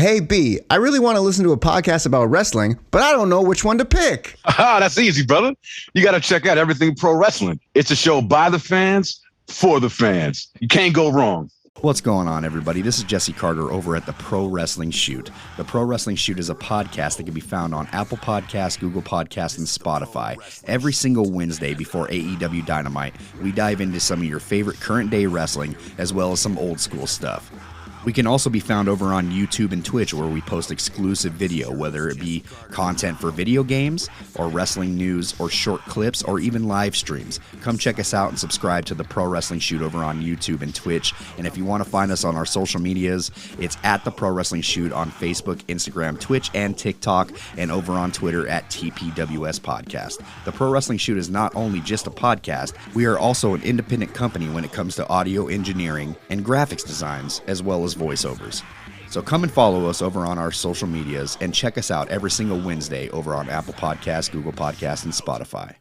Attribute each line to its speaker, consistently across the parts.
Speaker 1: Hey, B, I really want to listen to a podcast about wrestling, but I don't know which one to pick.
Speaker 2: That's easy, brother. You got to check out Everything Pro Wrestling. It's a show by the fans, for the fans. You can't go wrong.
Speaker 3: What's going on, everybody? This is Jesse Carter over at the Pro Wrestling Shoot. The Pro Wrestling Shoot is a podcast that can be found on Apple Podcasts, Google Podcasts, and Spotify. Every single Wednesday before AEW Dynamite, we dive into some of your favorite current-day wrestling, as well as some old-school stuff. We can also be found over on YouTube and Twitch, where we post exclusive video, whether it be content for video games, or wrestling news, or short clips, or even live streams. Come check us out and subscribe to the Pro Wrestling Shoot over on YouTube and Twitch. And if you want to find us on our social medias, it's at the Pro Wrestling Shoot on Facebook, Instagram, Twitch, and TikTok, and over on Twitter at TPWS Podcast. The Pro Wrestling Shoot is not only just a podcast, we are also an independent company when it comes to audio engineering and graphics designs, as well as voiceovers. So come and follow us over on our social medias and check us out every single Wednesday over on Apple Podcasts, Google Podcasts, and Spotify.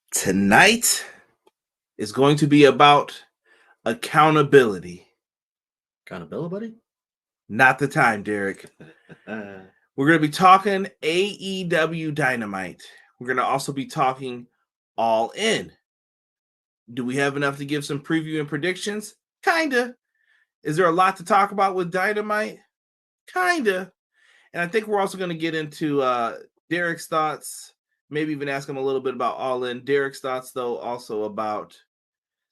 Speaker 4: Tonight is going to be about accountability.
Speaker 5: Accountability?
Speaker 4: Not the time, Derek. We're going to be talking AEW Dynamite. We're going to also be talking All In. Do we have enough to give some preview and predictions? Kinda. Is there a lot to talk about with Dynamite? Kinda. And I think we're also going to get into Derek's thoughts, maybe even ask him a little bit about All In. Derek's thoughts, though, also about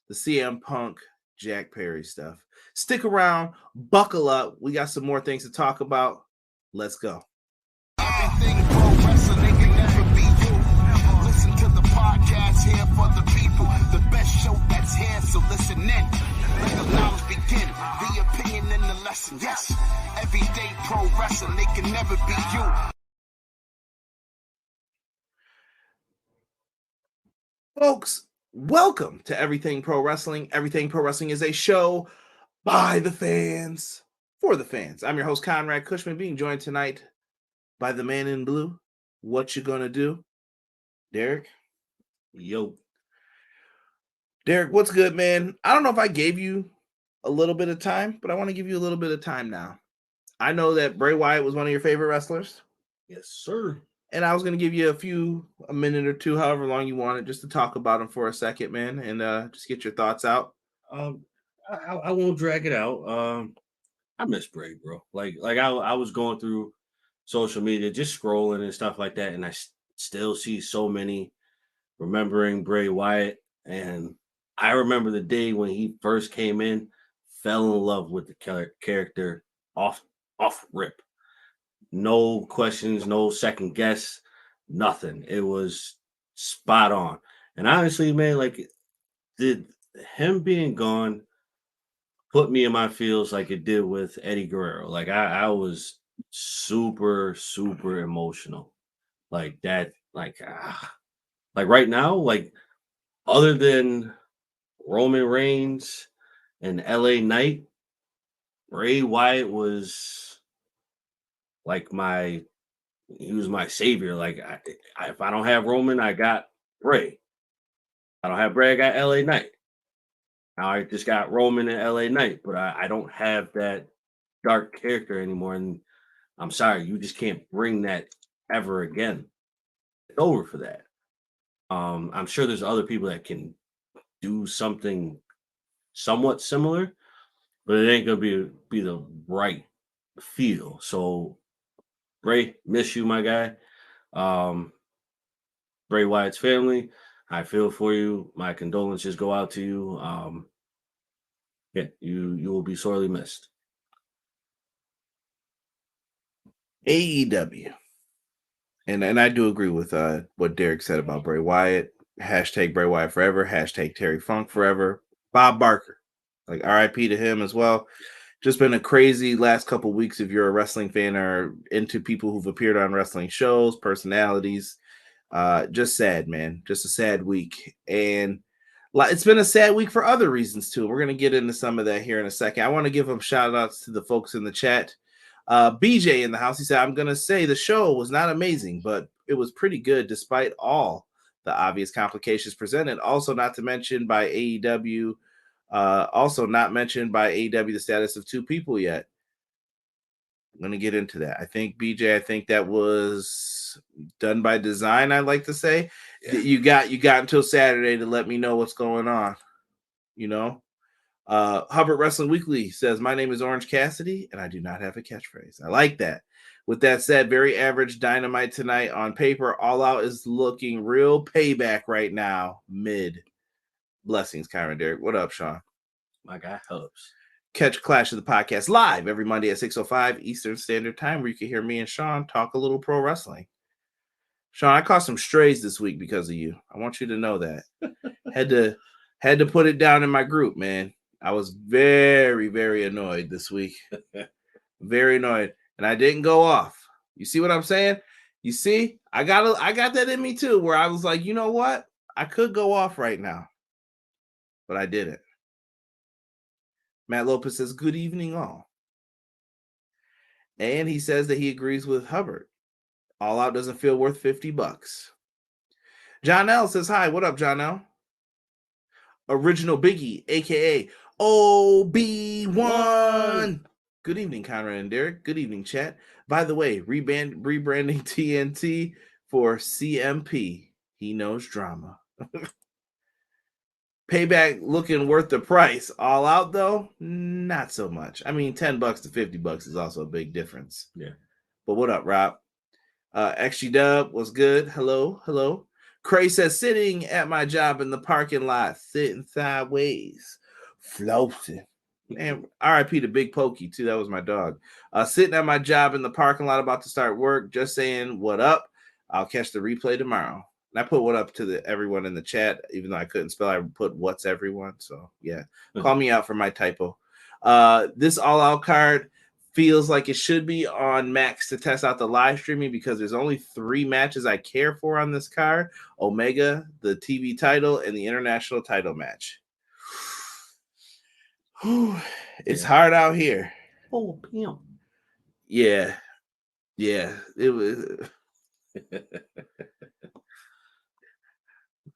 Speaker 4: the CM Punk, Jack Perry stuff. Stick around, buckle up. We got some more things to talk about. Let's go.
Speaker 6: Everything pro wrestling can never be you. Listen to the podcast here for the people. The best show that's here, so listen in. Let the knowledge begin. The opinion and the lesson. Yes, everyday pro wrestling, they can never be you.
Speaker 4: Folks, welcome to Everything Pro Wrestling. Everything Pro Wrestling is a show by the fans, for the fans. I'm your host, Conrad Cushman, being joined tonight by the man in blue. What you gonna do? Derek?
Speaker 5: Yo.
Speaker 4: Derek, what's good, man? I don't know if I gave you a little bit of time, but I want to give you a little bit of time now. I know that Bray Wyatt was one of your favorite wrestlers.
Speaker 5: Yes, sir.
Speaker 4: And I was going to give you a minute or two, however long you wanted, just to talk about him for a second, man, and just get your thoughts out.
Speaker 5: I won't drag it out. I miss Bray, bro. Like I was going through social media, just scrolling and stuff like that, and I still see so many remembering Bray Wyatt. And I remember the day when he first came in, fell in love with the character off rip. No questions, no second guess, nothing. It was spot on. And honestly, man, like, did him being gone put me in my feels like it did with Eddie Guerrero? Like, I was super, super emotional. Like that, like right now, like, other than Roman Reigns and LA Knight, Bray Wyatt was like he was my savior. Like, if I don't have Roman, I got Bray. I don't have Bray, I got LA Knight. Now I just got Roman and LA Knight, but I don't have that dark character anymore. And I'm sorry, you just can't bring that ever again. It's over for that. I'm sure there's other people that can do something somewhat similar, but it ain't gonna be the right feel. So Bray, miss you, my guy. Bray Wyatt's family, I feel for you. My condolences go out to you. Yeah, you will be sorely missed.
Speaker 4: AEW. And I do agree with what Derek said about Bray Wyatt. Hashtag Bray Wyatt forever. Hashtag Terry Funk forever. Bob Barker. Like, RIP to him as well. Just been a crazy last couple weeks if you're a wrestling fan or into people who've appeared on wrestling shows, personalities. Just sad, man. Just a sad week. And it's been a sad week for other reasons, too. We're going to get into some of that here in a second. I want to give them shout-outs to the folks in the chat. BJ in the house, he said, I'm going to say the show was not amazing, but it was pretty good despite all the obvious complications presented. Also, not to mention by AEW Also not mentioned by AEW the status of 2 people yet. I'm going to get into that. I think BJ, that was done by design, I'd like to say.
Speaker 5: Yeah.
Speaker 4: You got until Saturday to let me know what's going on. You know? Hubbard Wrestling Weekly says, my name is Orange Cassidy, and I do not have a catchphrase. I like that. With that said, very average Dynamite tonight on paper. All Out is looking real payback right now. Mid. Blessings, Kyron Derek. What up, Sean?
Speaker 5: My guy Hubs.
Speaker 4: Catch Clash of the Podcast live every Monday at 6:05 Eastern Standard Time, where you can hear me and Sean talk a little pro wrestling. Sean, I caught some strays this week because of you. I want you to know that. had to put it down in my group, man. I was very, very annoyed this week. Very annoyed. And I didn't go off. You see what I'm saying? You see? I got that in me too, where I was like, you know what? I could go off right now. But I didn't. Matt Lopez says, good evening, all. And he says that he agrees with Hubbard. All Out doesn't feel worth $50. John L says, hi, what up, John L? Original Biggie, a.k.a. OB1. Good evening, Conrad and Derek. Good evening, chat. By the way, rebranding TNT for CMP. He knows drama. Payback looking worth the price. All Out, though, not so much. I mean, $10 to $50 is also a big difference.
Speaker 5: Yeah.
Speaker 4: But what up, Rob? XG Dub was good. Hello. Cray says, sitting at my job in the parking lot, sitting sideways, floating. And RIP to Big Pokey, too. That was my dog. Sitting at my job in the parking lot about to start work, just saying what up. I'll catch the replay tomorrow. And I put what up to everyone in the chat, even though I couldn't spell. I put what's everyone. So, yeah. Call me out for my typo. This All Out card feels like it should be on Max to test out the live streaming because there's only 3 matches I care for on this card. Omega, the TV title, and the international title match. It's hard out here.
Speaker 5: Oh, pimp.
Speaker 4: Yeah. It was.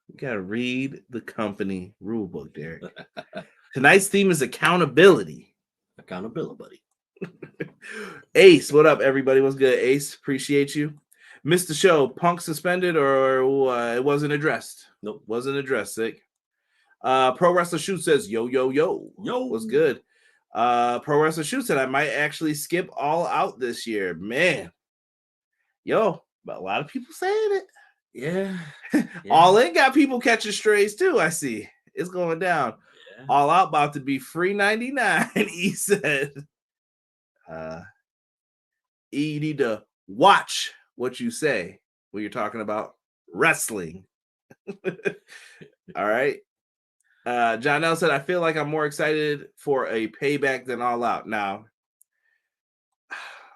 Speaker 4: You gotta read the company rule book, Derek. Tonight's theme is accountability.
Speaker 5: Accountability, buddy.
Speaker 4: Ace, what up, everybody? What's good, Ace? Appreciate you. Missed the show. Punk suspended or it wasn't addressed?
Speaker 5: Nope.
Speaker 4: Wasn't addressed, sick. Pro Wrestler Shoot says, yo. What's good? Pro Wrestler Shoot said, I might actually skip All Out this year. Man. Yo, but a lot of people saying it.
Speaker 5: Yeah.
Speaker 4: All In got people catching strays too, I see. It's going down. Yeah. All Out about to be free 99, he said. You need to watch what you say when you're talking about wrestling. All right. John L said, I feel like I'm more excited for a Payback than All Out. Now,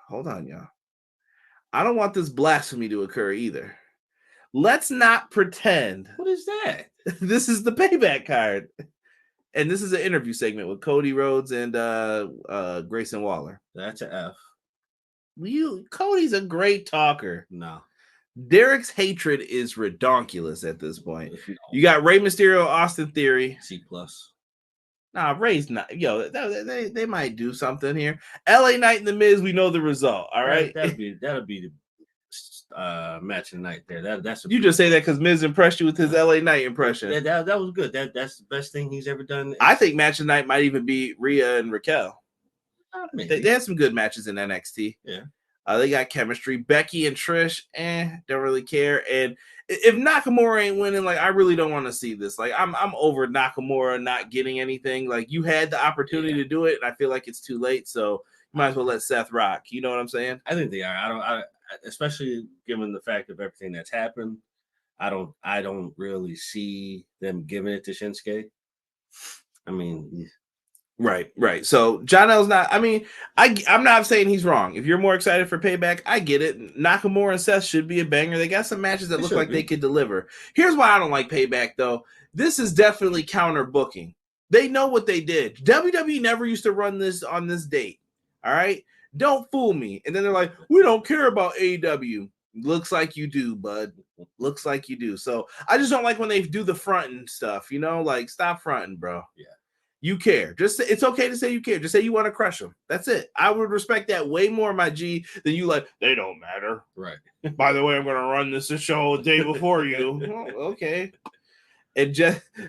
Speaker 4: hold on, y'all. I don't want this blasphemy to occur either. Let's not pretend.
Speaker 5: What is that?
Speaker 4: This is the Payback card. And this is an interview segment with Cody Rhodes and Grayson Waller.
Speaker 5: That's an F.
Speaker 4: Cody's a great talker.
Speaker 5: No.
Speaker 4: Derek's hatred is redonkulous at this point. You got Rey Mysterio, Austin Theory.
Speaker 5: C+.
Speaker 4: Nah, Ray's not. Yo, they might do something here. LA Knight and The Miz, we know the result. All right.
Speaker 5: That'll be the match of the night there. That's
Speaker 4: you just say that because Miz impressed you with his LA Knight impression.
Speaker 5: That was good. That's the best thing he's ever done.
Speaker 4: I think match of the night might even be Rhea and Raquel. They had some good matches in NXT.
Speaker 5: Yeah.
Speaker 4: They got chemistry. Becky and Trish, don't really care. And if Nakamura ain't winning, like I really don't want to see this. Like I'm over Nakamura not getting anything. Like you had the opportunity to do it, and I feel like it's too late. So you might as well let Seth rock. You know what I'm saying?
Speaker 5: I think they are. I especially given the fact of everything that's happened. I don't really see them giving it to Shinsuke. I mean.
Speaker 4: Right. So John L's not. I mean, I'm not saying he's wrong. If you're more excited for Payback, I get it. Nakamura and Seth should be a banger. They got some matches that look like they could deliver. Here's why I don't like Payback though. This is definitely counter booking. They know what they did. WWE never used to run this on this date. All right, don't fool me. And then they're like, we don't care about AEW. Looks like you do, bud. Looks like you do. So I just don't like when they do the fronting stuff. You know, like stop fronting, bro.
Speaker 5: Yeah.
Speaker 4: You care. Just say, it's okay to say you care. Just say you want to crush them. That's it. I would respect that way more, my G, than you like, they don't matter.
Speaker 5: Right.
Speaker 4: By the way, I'm going to run this show a day before you. Well, okay. And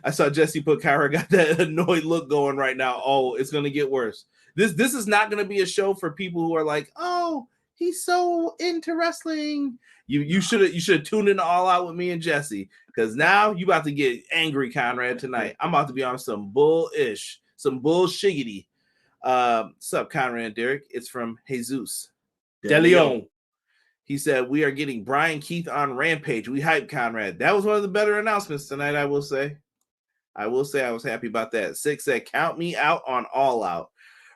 Speaker 4: I saw Jesse put Kyra got that annoyed look going right now. Oh, it's going to get worse. This is not going to be a show for people who are like, oh, he's so into wrestling. You should have tuned in All Out with me and Jesse, because now you about to get angry, Conrad, tonight. I'm about to be on some bullish, some bullshiggity. Sup, Conrad and Derek? It's from Jesus De Leon. He said, we are getting Brian Keith on Rampage. We hype, Conrad. That was one of the better announcements tonight, I will say. I was happy about that. 6 said, count me out on All Out.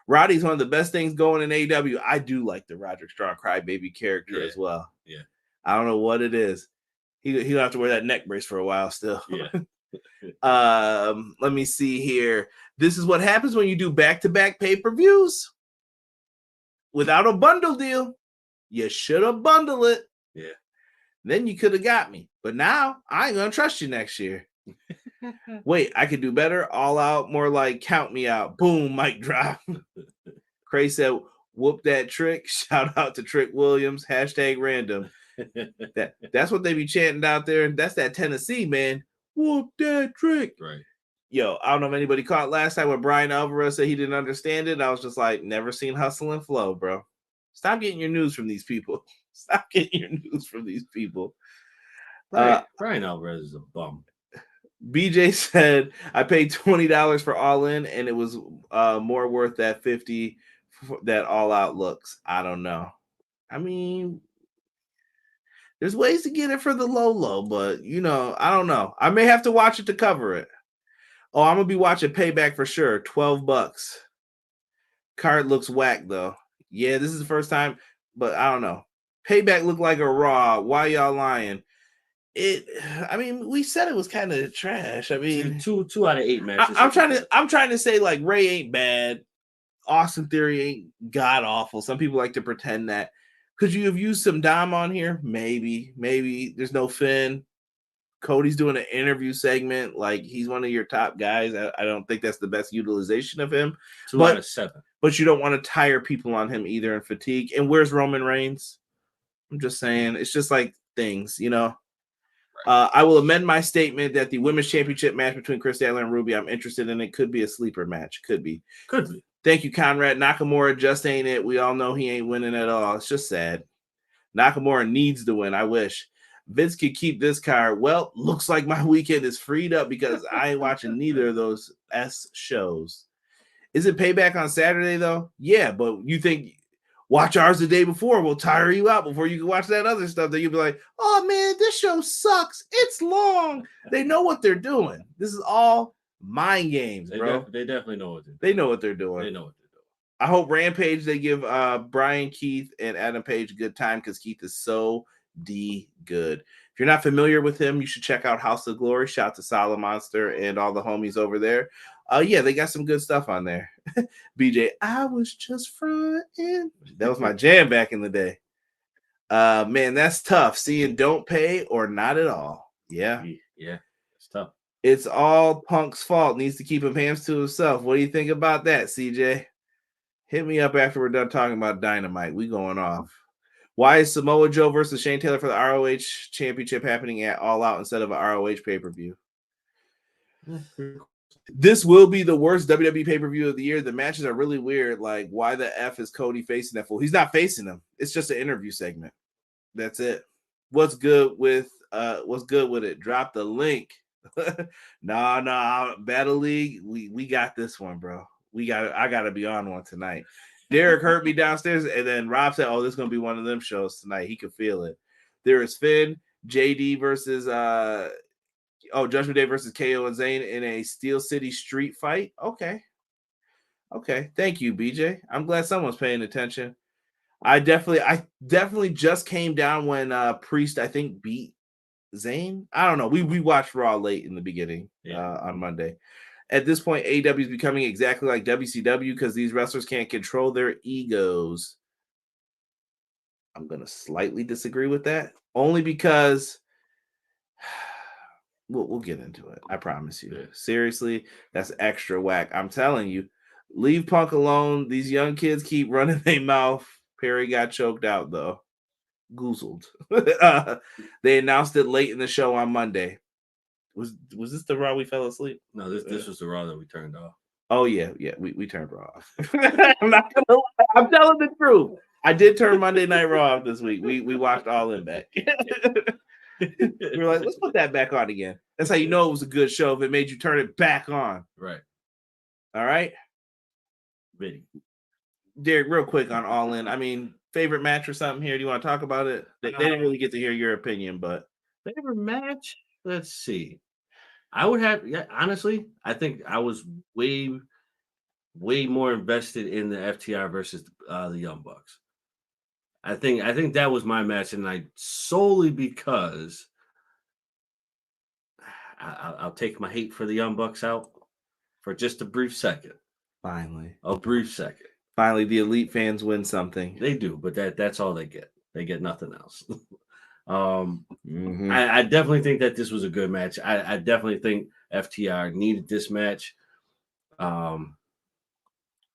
Speaker 4: Roddy's one of the best things going in AEW. I do like the Roderick Strong crybaby character as well.
Speaker 5: Yeah.
Speaker 4: I don't know what it is. He'll have to wear that neck brace for a while still.
Speaker 5: Yeah.
Speaker 4: Let me see here. This is what happens when you do back-to-back pay-per-views without a bundle deal. You should have bundled it.
Speaker 5: Yeah.
Speaker 4: Then you could have got me. But now I ain't gonna trust you next year. Wait, I could do better. All Out, more like count me out. Boom, mic drop. Cray said, whoop that trick. Shout out to Trick Williams. #random. That's what they be chanting out there. That's that Tennessee, man. Whoop that trick.
Speaker 5: Right.
Speaker 4: Yo, I don't know if anybody caught last time when Brian Alvarez said he didn't understand it. I was just like, never seen Hustle and Flow, bro. Stop getting your news from these people. Stop getting your news from these people.
Speaker 5: Brian Alvarez is a bum.
Speaker 4: BJ said, I paid $20 for All In, and it was more worth that $50 that All Out looks. I don't know. I mean, there's ways to get it for the low, but, I don't know. I may have to watch it to cover it. Oh, I'm going to be watching Payback for sure. $12. Card looks whack, though. Yeah, this is the first time, but I don't know. Payback looked like a Raw. Why y'all lying? We said it was kind of trash. I mean,
Speaker 5: two out of 8 matches.
Speaker 4: I'm trying to say, like, Ray ain't bad. Austin Theory ain't god awful. Some people like to pretend that. Could you have used some Dom on here? Maybe. There's no Finn. Cody's doing an interview segment. Like, he's one of your top guys. I don't think that's the best utilization of him.
Speaker 5: 2 out of 7.
Speaker 4: But you don't want to tire people on him either and fatigue. And where's Roman Reigns? I'm just saying. It's just like things, I will amend my statement that the women's championship match between Chris Statler and Ruby, I'm interested in it. Could be a sleeper match. Could be. Thank you, Conrad. Nakamura just ain't it. We all know he ain't winning at all. It's just sad. Nakamura needs to win. I wish. Vince could keep this card. Well, looks like my weekend is freed up because I ain't watching neither of those shows. Is it Payback on Saturday, though? Yeah, but you think watch ours the day before will tire you out before you can watch that other stuff that you'll be like, oh, man, this show sucks. It's long. They know what they're doing. This is all mind games, bro.
Speaker 5: They definitely know what they're doing.
Speaker 4: They know what they're doing. I hope Rampage, they give Brian Keith and Adam Page a good time because Keith is so good. If you're not familiar with him, you should check out House of Glory. Shout out to Solid Monster and all the homies over there. Yeah, they got some good stuff on there. BJ, I was just fronting. That was my jam back in the day. Man, that's tough. Seeing don't pay or not at all. Yeah,
Speaker 5: it's tough.
Speaker 4: It's all Punk's fault. Needs to keep him hands to himself. What do you think about that, CJ? Hit me up after we're done talking about Dynamite. We going off. Why is Samoa Joe versus Shane Taylor for the ROH championship happening at All Out instead of an ROH pay-per-view? This will be the worst WWE pay-per-view of the year. The matches are really weird. Like, why the F is Cody facing that fool? He's not facing him. It's just an interview segment. That's it. What's good with it? Drop the link. Nah, Battle League. We got this one, bro. I gotta be on one tonight. Derek heard me downstairs, and then Rob said, oh, this is gonna be one of them shows tonight. He could feel it. There is Finn, JD versus Judgment Day versus KO and Zayn in a Steel City street fight. Okay. Thank you, BJ. I'm glad someone's paying attention. I definitely just came down when Priest, I think, beat Zayn. I don't know. We watched Raw late in the beginning on Monday. At this point, AEW is becoming exactly like WCW because these wrestlers can't control their egos. I'm going to slightly disagree with that, only because We'll get into it. I promise you. Seriously, that's extra whack. I'm telling you, leave Punk alone. These young kids keep running their mouth. Perry got choked out though. Goozled. They announced it late in the show on Monday. Was this the Raw we fell asleep?
Speaker 5: No, this was the Raw that we turned off.
Speaker 4: Oh yeah, we turned Raw off. I'm not gonna lie. I'm telling the truth. I did turn Monday Night Raw off this week. We watched All In back. We were like, let's put that back on again. That's how you know it was a good show if it made you turn it back on.
Speaker 5: Right.
Speaker 4: All right.
Speaker 5: Really.
Speaker 4: Derek, real quick on All In. I mean, favorite match or something here? Do you want to talk about it? They didn't really get to hear your opinion, but
Speaker 5: Favorite match? Let's see. I would have, honestly, I think I was way more invested in the FTR versus the Young Bucks. I think that was my match, and solely because I'll take my hate for the Young Bucks out for just a brief second.
Speaker 4: finally,
Speaker 5: The
Speaker 4: elite fans win something.
Speaker 5: They do, but that's all they get. They get nothing else.
Speaker 4: Mhm.
Speaker 5: I definitely think that this was a good match. I definitely think FTR needed this match. Because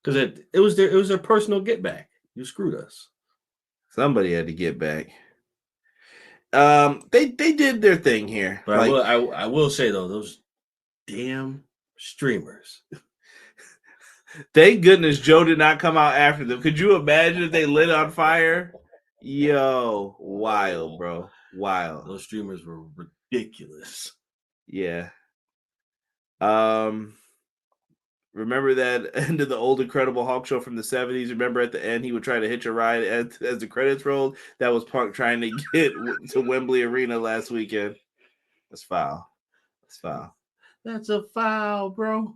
Speaker 5: it was their personal get back. You screwed us.
Speaker 4: Somebody had to get back. They did their thing here.
Speaker 5: But I will say though, those damn streamers.
Speaker 4: Thank goodness Joe did not come out after them. Could you imagine if they lit on fire? Yo, wild, bro. Wild.
Speaker 5: Those streamers were ridiculous.
Speaker 4: Yeah. Remember that end of the old Incredible Hulk show from the 70s? Remember at the end he would try to hitch a ride as the credits rolled? That was Punk trying to get to Wembley Arena last weekend. That's foul.
Speaker 5: That's a foul, bro.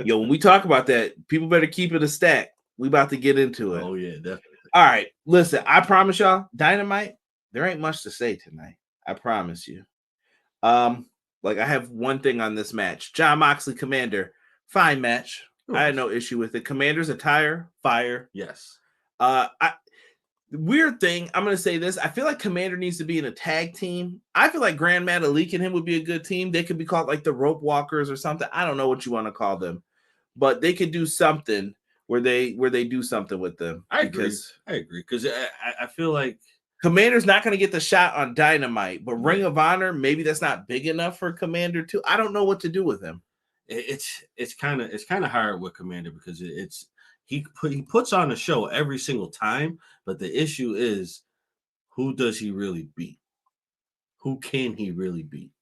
Speaker 4: Yo, when we talk about that, people better keep it a stack. We about to get into it.
Speaker 5: Oh yeah, definitely.
Speaker 4: All right, listen, I promise y'all, Dynamite, there ain't much to say tonight. I promise you. Like I have one thing on this match. Jon Moxley, Commander, fine match. I had no issue with it. Commander's attire, fire.
Speaker 5: Yes.
Speaker 4: Weird thing, I'm gonna say this. I feel like Commander needs to be in a tag team. I feel like Grand Metalik and him would be a good team. They could be called like the Rope Walkers or something. I don't know what you want to call them, but they could do something where they do something with them.
Speaker 5: I agree because I feel like
Speaker 4: Commander's not going to get the shot on Dynamite, but Ring of Honor, maybe that's not big enough for Commander too. I don't know what to do with him.
Speaker 5: It's kind of hard with Commander because he puts on a show every single time, but the issue is who does he really beat? Who can he really beat?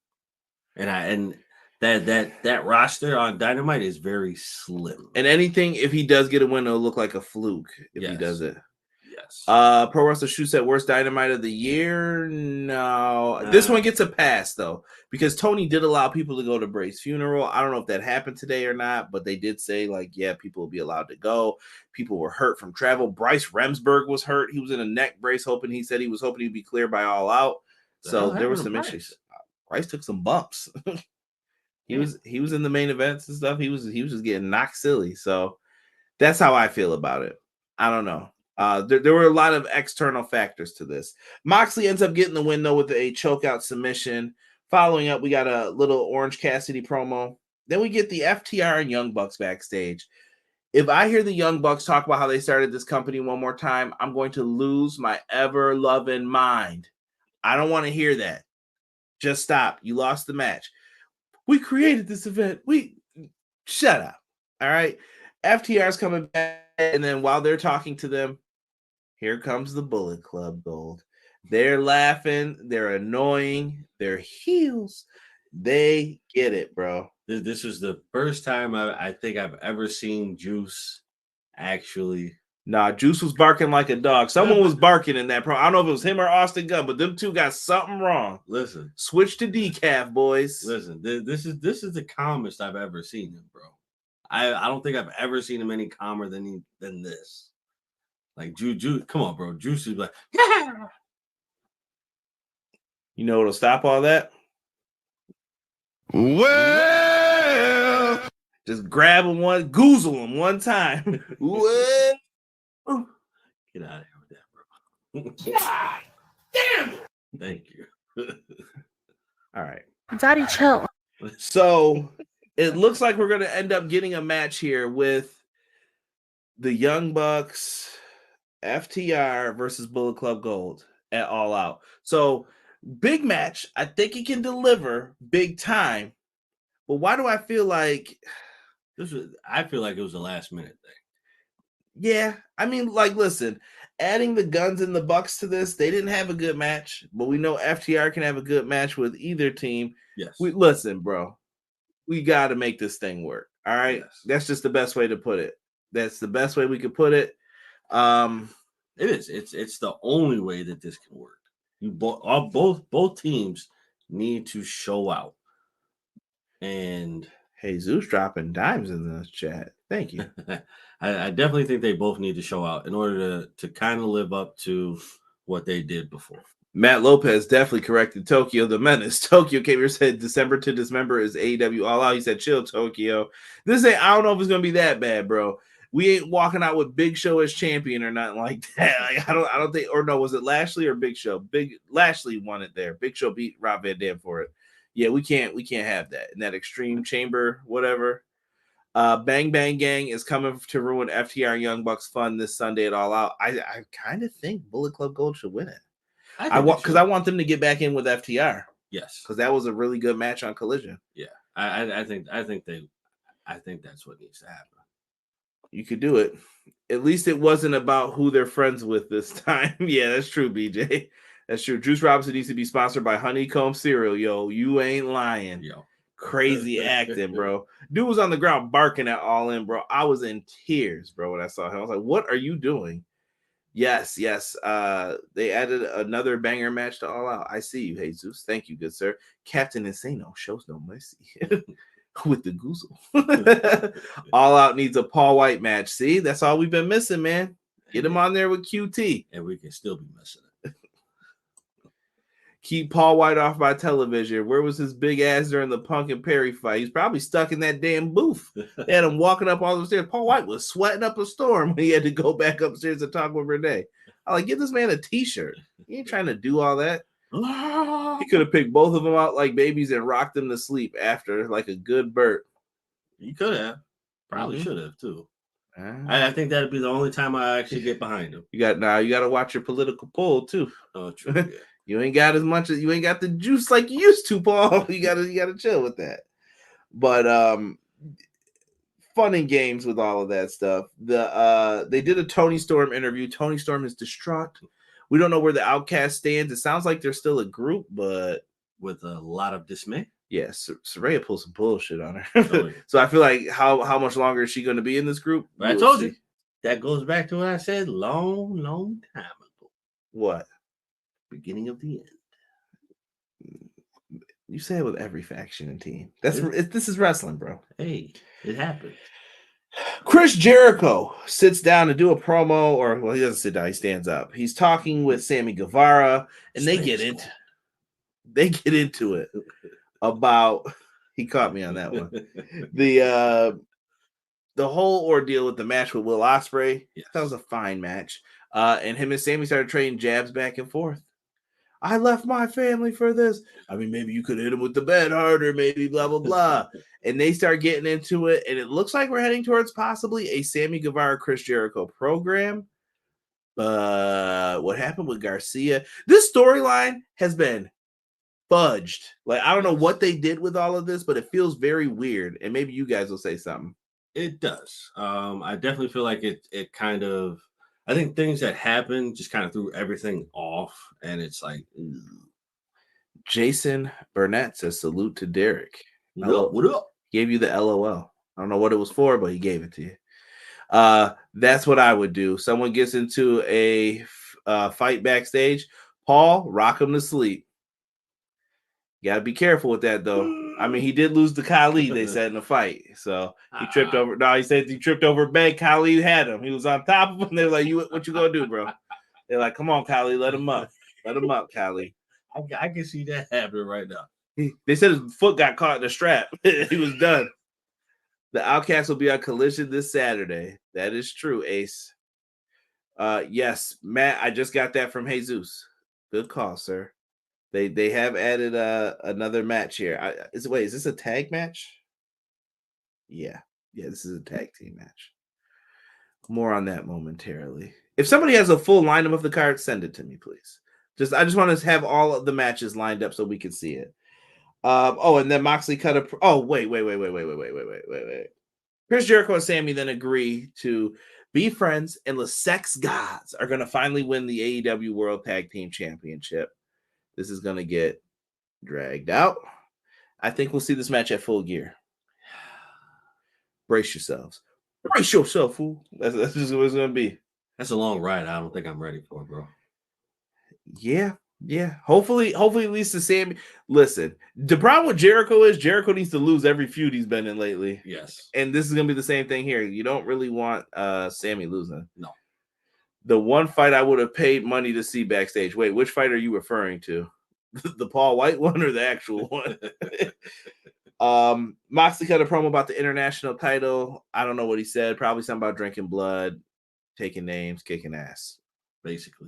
Speaker 5: And that roster on Dynamite is very slim.
Speaker 4: And anything, if he does get a win, it'll look like a fluke if he does it.
Speaker 5: Yes.
Speaker 4: Pro Wrestler Shoe said worst Dynamite of the year. No, this one gets a pass though because Tony did allow people to go to Bray's funeral. I don't know if that happened today or not, but they did say like, yeah, people will be allowed to go. People were hurt from travel. Bryce Remsburg was hurt. He was in a neck brace. He said he was hoping he'd be clear by All Out. So there were some issues. Bryce took some bumps. He was in the main events and stuff. He was just getting knocked silly. So that's how I feel about it. I don't know. There were a lot of external factors to this. Moxley ends up getting the win though with a chokeout submission. Following up, we got a little Orange Cassidy promo. Then we get the FTR and Young Bucks backstage. If I hear the Young Bucks talk about how they started this company one more time, I'm going to lose my ever-loving mind. I don't want to hear that. Just stop. You lost the match. We created this event. Shut up. All right. FTR's coming back, and then while they're talking to them, here comes the Bullet Club Gold. They're laughing. They're annoying. They're heels. They get it, bro.
Speaker 5: This was the first time I think I've ever seen Juice actually.
Speaker 4: Nah, Juice was barking like a dog. Someone was barking in that pro. I don't know if it was him or Austin Gunn, but them two got something wrong.
Speaker 5: Listen,
Speaker 4: switch to decaf, boys.
Speaker 5: Listen, this is the calmest I've ever seen him, bro. I don't think I've ever seen him any calmer than this. Like Juice, come on, bro. Juice is like, yeah.
Speaker 4: You know what'll stop all that?
Speaker 1: Well,
Speaker 4: just grab him goozle him one time.
Speaker 5: Well, get out of here with that, bro.
Speaker 4: God damn it.
Speaker 5: Thank you.
Speaker 4: All right.
Speaker 7: Daddy, chill.
Speaker 4: So it looks like we're going to end up getting a match here with the Young Bucks, FTR versus Bullet Club Gold at All Out. So big match. I think he can deliver big time. But why do I feel like
Speaker 5: I feel like it was a last minute thing.
Speaker 4: Yeah, I mean, like, listen, adding the Guns and the Bucks to this, they didn't have a good match, but we know FTR can have a good match with either team.
Speaker 5: Yes.
Speaker 4: Listen, bro, we got to make this thing work. All right,
Speaker 5: Yes.
Speaker 4: That's just the best way to put it. That's the best way we could put it.
Speaker 5: It is. It's the only way that this can work. Both teams need to show out. And
Speaker 4: Jesus dropping dimes in the chat. Thank you.
Speaker 5: I definitely think they both need to show out in order to kind of live up to what they did before.
Speaker 4: Matt Lopez definitely corrected Tokyo the Menace. Tokyo came here, said December to Dismember is AEW All Out. He said, chill, Tokyo. I don't know if it's gonna be that bad, bro. We ain't walking out with Big Show as champion or nothing like that. Like, I don't think, or no, was it Lashley or Big Show? Lashley won it there. Big Show beat Rob Van Dam for it. Yeah, we can't have that in that Extreme Chamber, whatever. Bang Bang Gang is coming to ruin FTR Young Bucks fun this Sunday at All Out. I kind of think Bullet Club Gold should win it. I want them to get back in with FTR.
Speaker 5: Yes,
Speaker 4: because that was a really good match on Collision.
Speaker 5: Yeah, I think that's what needs to happen.
Speaker 4: You could do it. At least it wasn't about who they're friends with this time. Yeah, that's true, BJ. That's true. Juice Robinson needs to be sponsored by Honeycomb Cereal. Yo, you ain't lying.
Speaker 5: Yo.
Speaker 4: Crazy acting, bro. Dude was on the ground barking at All In, bro. I was in tears, bro, when I saw him. I was like, what are you doing? Yes. They added another banger match to All Out. I see you, Jesus. Thank you, good sir. Captain Insano shows no mercy with the goozle. All Out needs a Paul White match. See, that's all we've been missing, man. Get him on there with QT.
Speaker 5: And we can still be missing it.
Speaker 4: Keep Paul White off my television. Where was his big ass during the Punk and Perry fight? He's probably stuck in that damn booth. They had him walking up all the stairs. Paul White was sweating up a storm when he had to go back upstairs to talk with Renee. I'm like, give this man a t-shirt. He ain't trying to do all that. He could have picked both of them out like babies and rocked them to sleep after, like a good bird.
Speaker 5: He could have. Probably should have, too. I think that'd be the only time I actually get behind him.
Speaker 4: You got to watch your political poll, too.
Speaker 5: Oh, true. Yeah.
Speaker 4: You ain't got the juice like you used to, Paul. You gotta chill with that. But fun and games with all of that stuff. They did a Tony Storm interview. Tony Storm is distraught. We don't know where the Outcast stands. It sounds like they're still a group, but
Speaker 5: with a lot of dismay.
Speaker 4: Yes, Saraya pulled some bullshit on her. Oh, yeah. So I feel like how much longer is she going to be in this group?
Speaker 5: But I told you that goes back to what I said long time ago.
Speaker 4: What?
Speaker 5: Beginning of the end.
Speaker 4: You say it with every faction and team. This is wrestling, bro.
Speaker 5: Hey, it happened.
Speaker 4: Chris Jericho sits down to do a promo, he doesn't sit down. He stands up. He's talking with Sammy Guevara, and they get into it about. He caught me on that one. The whole ordeal with the match with Will Ospreay. Yes. That was a fine match. And him and Sammy started trading jabs back and forth. I left my family for this. I mean, maybe you could hit him with the bed harder, maybe blah, blah, blah. And they start getting into it. And it looks like we're heading towards possibly a Sammy Guevara, Chris Jericho program. What happened with Garcia? This storyline has been fudged. Like, I don't know what they did with all of this, but it feels very weird. And maybe you guys will say something.
Speaker 5: It does. I definitely feel like it kind of, I think things that happened just kind of threw everything off, and it's like,
Speaker 4: Jason Burnett says salute to Derek.
Speaker 5: What up?
Speaker 4: Gave you the LOL. I don't know what it was for, but he gave it to you. That's what I would do. Someone gets into a fight backstage. Paul, rock him to sleep. You got to be careful with that, though. I mean, he did lose to Khali, they said, in the fight. So he tripped over. No, he said he tripped over bed. Khali had him. He was on top of him. They were like, what you going to do, bro? They're like, come on, Khali, let him up. Let him up, Khali.
Speaker 5: I can see that happening right now.
Speaker 4: They said his foot got caught in the strap. He was done. The Outcast will be on Collision this Saturday. That is true, Ace. Yes, Matt, I just got that from Jesus. Good call, sir. They have added another match here. Is this a tag match? Yeah, this is a tag team match. More on that momentarily. If somebody has a full lineup of the card, send it to me, please. I just want to have all of the matches lined up so we can see it. And then Moxley cut a. Oh, wait. Chris Jericho and Sammy then agree to be friends, and the Sex Gods are going to finally win the AEW World Tag Team Championship. This is going to get dragged out. I think we'll see this match at Full Gear. Brace yourselves. Brace yourself, fool. That's just what it's going to be.
Speaker 5: That's a long ride. I don't think I'm ready for it, bro.
Speaker 4: Yeah. Hopefully, at least the Sammy. Listen, the problem with Jericho is Jericho needs to lose every feud he's been in lately.
Speaker 5: Yes.
Speaker 4: And this is going to be the same thing here. You don't really want Sammy losing.
Speaker 5: No.
Speaker 4: The one fight I would have paid money to see backstage. Wait, which fight are you referring to? The Paul White one or the actual one? Moxley cut a promo about the international title. I don't know what he said. Probably something about drinking blood, taking names, kicking ass.
Speaker 5: Basically.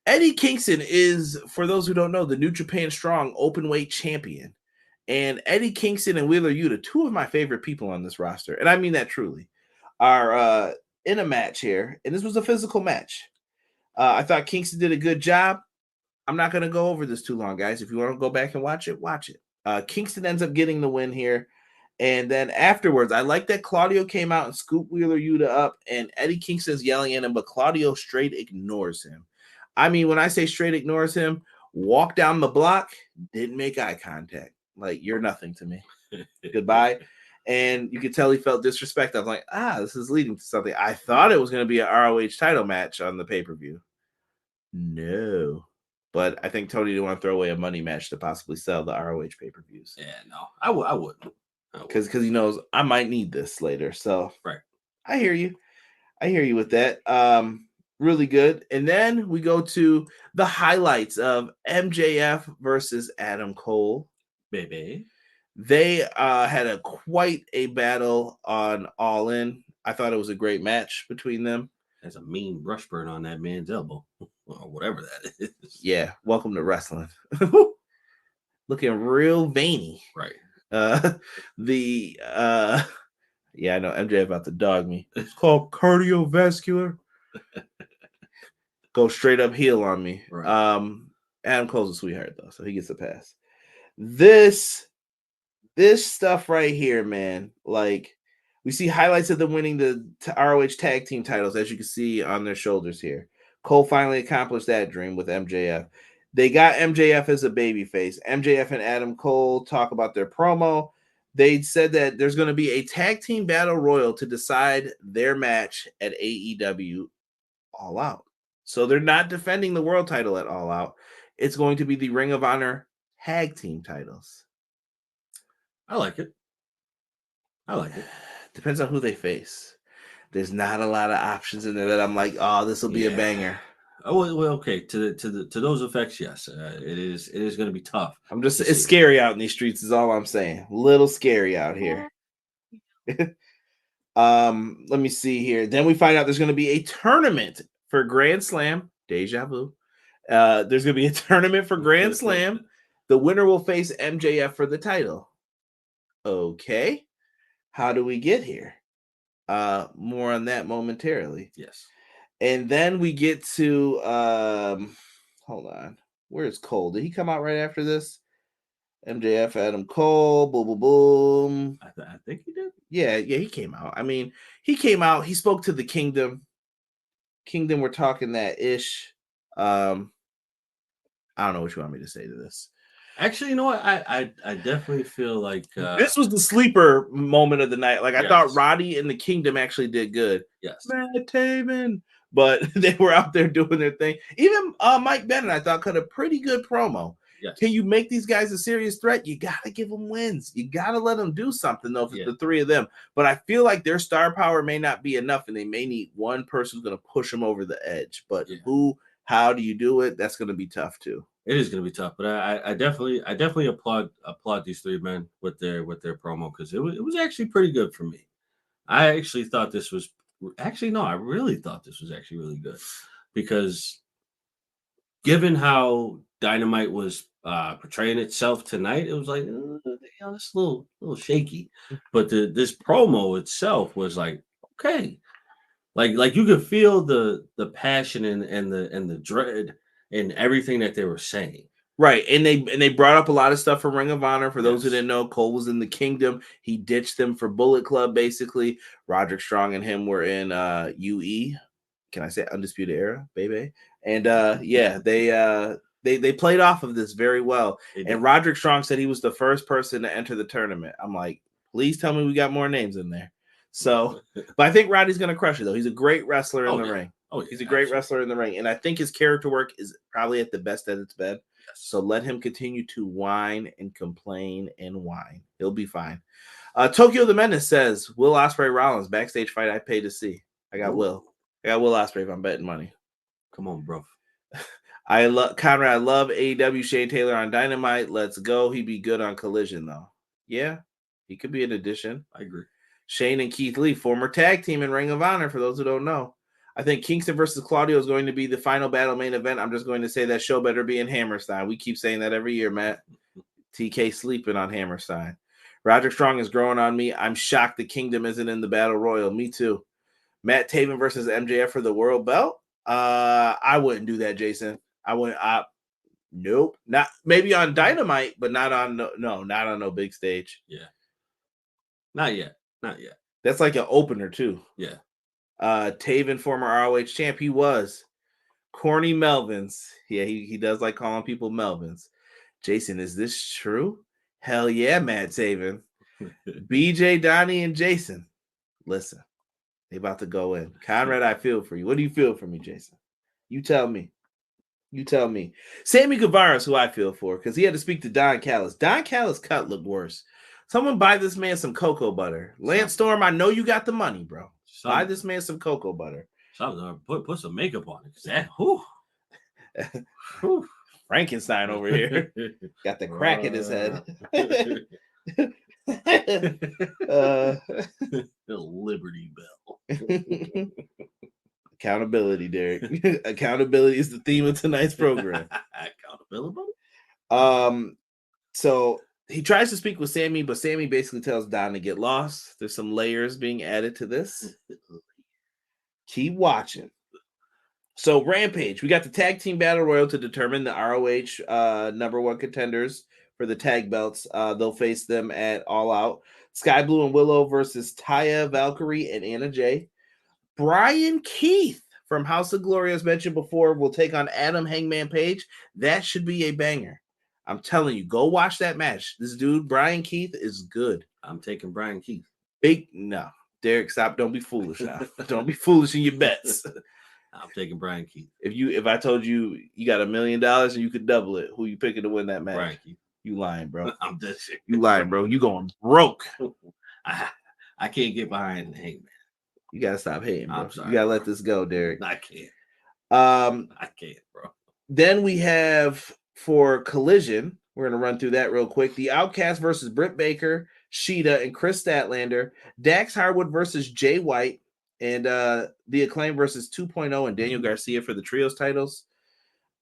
Speaker 4: Eddie Kingston is, for those who don't know, the New Japan Strong Openweight Champion. And Eddie Kingston and Wheeler Yuta, two of my favorite people on this roster, and I mean that truly, are in a match here. And this was a physical match. I thought Kingston did a good job. I'm not going to go over this too long, guys. If you want to go back and watch it, watch it. Kingston ends up getting the win here. And then afterwards, I like that Claudio came out and scooped Wheeler Yuta up, and Eddie Kingston's yelling at him, but Claudio straight ignores him. I mean, when I say straight ignores him, walk down the block, didn't make eye contact. Like, you're nothing to me. Goodbye. And you could tell he felt disrespect. I was like, this is leading to something. I thought it was going to be an ROH title match on the pay-per-view. No. But I think Tony didn't want to throw away a money match to possibly sell the ROH pay-per-views.
Speaker 5: Yeah, no. I wouldn't.
Speaker 4: Because he knows I might need this later. So
Speaker 5: right.
Speaker 4: I hear you. With that. Really good. And then we go to the highlights of MJF versus Adam Cole.
Speaker 5: Baby.
Speaker 4: They had quite a battle on All In. I thought it was a great match between them.
Speaker 5: There's a mean brush burn on that man's elbow. Or whatever that is.
Speaker 4: Yeah. Welcome to wrestling. Looking real veiny.
Speaker 5: Right.
Speaker 4: Yeah, I know MJ about to dog me. It's called cardiovascular. Go straight up heel on me.
Speaker 5: Right.
Speaker 4: Adam Cole's a sweetheart though, so he gets a pass. This stuff right here, man. Like, we see highlights of them winning the ROH tag team titles, as you can see on their shoulders here. Cole finally accomplished that dream with MJF. They got MJF as a babyface. MJF and Adam Cole talk about their promo. They said that there's going to be a tag team battle royal to decide their match at AEW All Out. So they're not defending the world title at All Out. It's going to be the Ring of Honor tag team titles.
Speaker 5: I like it.
Speaker 4: Depends on who they face. There's not a lot of options in there that I'm like, oh, this will be a banger.
Speaker 5: Oh well, okay. To those effects, yes, it is going to be tough.
Speaker 4: It's scary out in these streets. Is all I'm saying. A little scary out here. Let me see here. Then we find out there's going to be a tournament for Grand Slam. Deja vu. There's going to be a tournament for Grand Slam. The winner will face MJF for the title. Okay. How do we get here? More on that momentarily.
Speaker 5: Yes.
Speaker 4: And then we get to hold on. Where's Cole? Did he come out right after this? MJF, Adam Cole, boom, boom, boom.
Speaker 5: I think he did.
Speaker 4: Yeah, he came out. I mean, he came out. He spoke to the Kingdom. Kingdom were talking that ish. I don't know what you want me to say to this.
Speaker 5: Actually, you know what? I definitely feel like
Speaker 4: this was the sleeper moment of the night. Like, I thought Roddy and the Kingdom actually did good.
Speaker 5: Yes.
Speaker 4: Matt Taven. But they were out there doing their thing. Even Mike Bennett, I thought, cut a pretty good promo.
Speaker 5: Yes.
Speaker 4: Can you make these guys a serious threat? You got to give them wins. You got to let them do something, though, for the three of them. But I feel like their star power may not be enough, and they may need one person who's going to push them over the edge. But how do you do it? That's going to be tough, too.
Speaker 5: It is going to be tough, but I definitely applaud these three men with their promo, because it was actually pretty good for me. I actually thought this was I really thought this was actually really good, because given how Dynamite was portraying itself tonight, it was like it's a little shaky. But this promo itself was like okay, like you could feel the passion and the dread and everything that they were saying.
Speaker 4: Right, and they brought up a lot of stuff from Ring of Honor. For those who
Speaker 5: Yes.
Speaker 4: didn't know, Cole was in the Kingdom. He ditched them for Bullet Club, basically. Roderick Strong and him were in UE. Can I say Undisputed Era, baby? And yeah, they played off of this very well. And Roderick Strong said he was the first person to enter the tournament. I'm like, please tell me we got more names in there. So, but I think Roddy's gonna crush it though. He's a great wrestler in the ring.
Speaker 5: Oh,
Speaker 4: he's a great wrestler in the ring, and I think his character work is probably at the best that it's been. So let him continue to whine and complain and whine. He'll be fine. Tokyo the Menace says, Will Ospreay Rollins backstage fight I pay to see. I got Will Ospreay if I'm betting money.
Speaker 5: Come on, bro.
Speaker 4: I love Conrad. I love AEW Shane Taylor on Dynamite. Let's go. He'd be good on Collision though. Yeah, he could be an addition.
Speaker 5: I agree.
Speaker 4: Shane and Keith Lee, former tag team in Ring of Honor, for those who don't know. I think Kingston versus Claudio is going to be the final battle main event. I'm just going to say that show better be in Hammerstein. We keep saying that every year, Matt. TK sleeping on Hammerstein. Roderick Strong is growing on me. I'm shocked the Kingdom isn't in the Battle Royal. Me too. Matt Taven versus MJF for the world belt. I wouldn't do that, Jason. I wouldn't. Nope. Not maybe on Dynamite, but not on not on no big stage.
Speaker 5: Yeah. Not yet.
Speaker 4: That's like an opener too.
Speaker 5: Yeah.
Speaker 4: Taven, former ROH champ, he was. Corny Melvins. Yeah, he does like calling people Melvins. Jason, is this true? Hell yeah, Matt Taven. BJ, Donnie, and Jason. Listen, they about to go in. Conrad, I feel for you. What do you feel for me, Jason? You tell me. Sammy Guevara is who I feel for because he had to speak to Don Callis. Don Callis' cut looked worse. Someone buy this man some cocoa butter. Lance Storm, I know you got the money, bro. Buy this man some cocoa butter.
Speaker 5: Put some makeup on it. Whew.
Speaker 4: Frankenstein over here. Got the crack in his head.
Speaker 5: The Liberty Bell.
Speaker 4: Accountability, Derek. Accountability is the theme of tonight's program.
Speaker 5: Accountability?
Speaker 4: So he tries to speak with Sammy, but Sammy basically tells Don to get lost. There's some layers being added to this. Keep watching. So Rampage, we got the tag team battle royal to determine the ROH number one contenders for the tag belts. They'll face them at All Out. Sky Blue and Willow versus Taya, Valkyrie, and Anna Jay. Brian Keith from House of Glory, as mentioned before, will take on Adam Hangman Page. That should be a banger. I'm telling you, go watch that match. This dude, Brian Keith, is good.
Speaker 5: I'm taking Brian Keith.
Speaker 4: No. Derek, stop. Don't be foolish now. Don't be foolish in your bets.
Speaker 5: I'm taking Brian Keith.
Speaker 4: If I told you you got $1 million and you could double it, who you picking to win that match?
Speaker 5: Brian Keith.
Speaker 4: You lying, bro.
Speaker 5: I'm just shit.
Speaker 4: You lying, bro. You going broke.
Speaker 5: I can't get behind Hangman.
Speaker 4: You gotta stop hating, bro.
Speaker 5: I'm sorry,
Speaker 4: you gotta let this go, Derek.
Speaker 5: I can't.
Speaker 4: I
Speaker 5: can't, bro.
Speaker 4: Then we have for Collision, we're gonna run through that real quick. The Outcast versus Britt Baker, Sheeta, and Chris Statlander. Dax Harwood versus Jay White, and the Acclaim versus 2.0 and Daniel Garcia for the trios titles.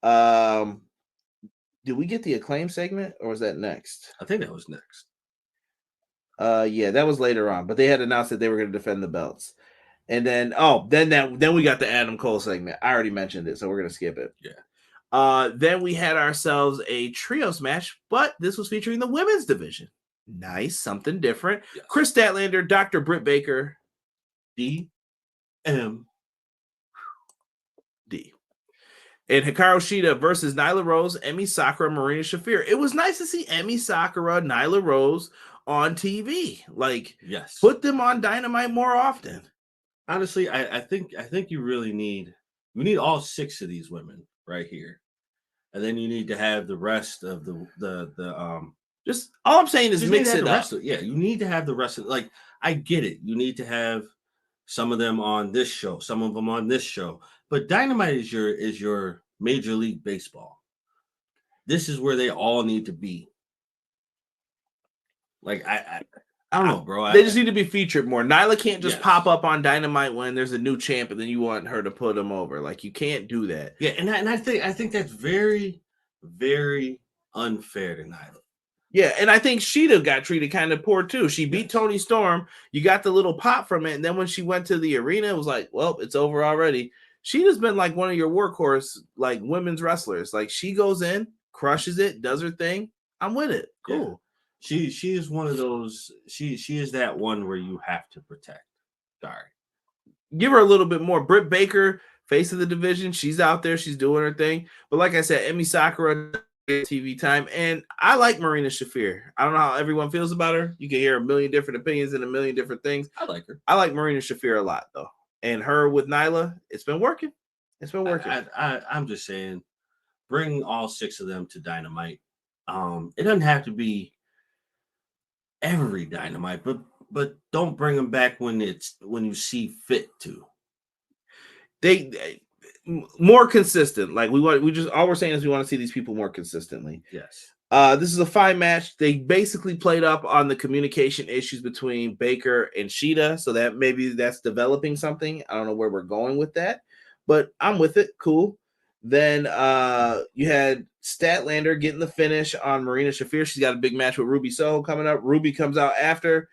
Speaker 4: Did we get the Acclaim segment, or was that next?
Speaker 5: I think that was next.
Speaker 4: Yeah, that was later on, but they had announced that they were going to defend the belts. And then then we got the Adam Cole segment. I already mentioned it, so we're going to skip it.
Speaker 5: Yeah.
Speaker 4: Then we had ourselves a trios match, but this was featuring the women's division. Nice, something different.
Speaker 5: Yes.
Speaker 4: Chris Statlander, Dr. Britt Baker, D.
Speaker 5: M.
Speaker 4: D. And Hikaru Shida versus Nyla Rose, Emi Sakura, Marina Shafir. It was nice to see Emi Sakura, Nyla Rose on TV. Like,
Speaker 5: yes,
Speaker 4: put them on Dynamite more often.
Speaker 5: Honestly, I think you really need all 6 of these women right here, and then you need to have the rest of the
Speaker 4: Just all I'm saying is mix it up.
Speaker 5: You need to have the rest of, like, I get it. You need to have some of them on this show, some of them on this show, but Dynamite is your Major League Baseball. This is where they all need to be. Like I don't know, bro.
Speaker 4: They just need to be featured more. Nyla can't just
Speaker 5: Yes.
Speaker 4: pop up on Dynamite when there's a new champ and then you want her to put him over. Like, you can't do that.
Speaker 5: Yeah, and I think that's very, very unfair to Nyla.
Speaker 4: Yeah, and I think Sheeta got treated kind of poor too. She beat
Speaker 5: Yes.
Speaker 4: Toni Storm. You got the little pop from it, and then when she went to the arena, it was like, well, it's over already. Sheeta's been like one of your workhorse, like women's wrestlers. Like, she goes in, crushes it, does her thing. I'm with it. Cool.
Speaker 5: She is one of those. She is that one where you have to protect. Sorry.
Speaker 4: Give her a little bit more. Britt Baker, face of the division, she's out there, she's doing her thing. But like I said, Emi Sakura TV time, and I like Marina Shafir. I don't know how everyone feels about her. You can hear a million different opinions and a million different things.
Speaker 5: I like her.
Speaker 4: I like Marina Shafir a lot though, and her with Nyla, it's been working. It's been working.
Speaker 5: I'm just saying, bring all 6 of them to Dynamite. It doesn't have to be every Dynamite, but don't bring them back when you see fit to.
Speaker 4: They more consistent. Like we just all we're saying is we want to see these people more consistently.
Speaker 5: Yes.
Speaker 4: This is a fine match. They basically played up on the communication issues between Baker and Sheeta, so that maybe that's developing something. I don't know where we're going with that, but I'm with it. Cool. Then you had Statlander getting the finish on Marina Shafir. She's got a big match with Ruby Soho coming up. Ruby comes out after,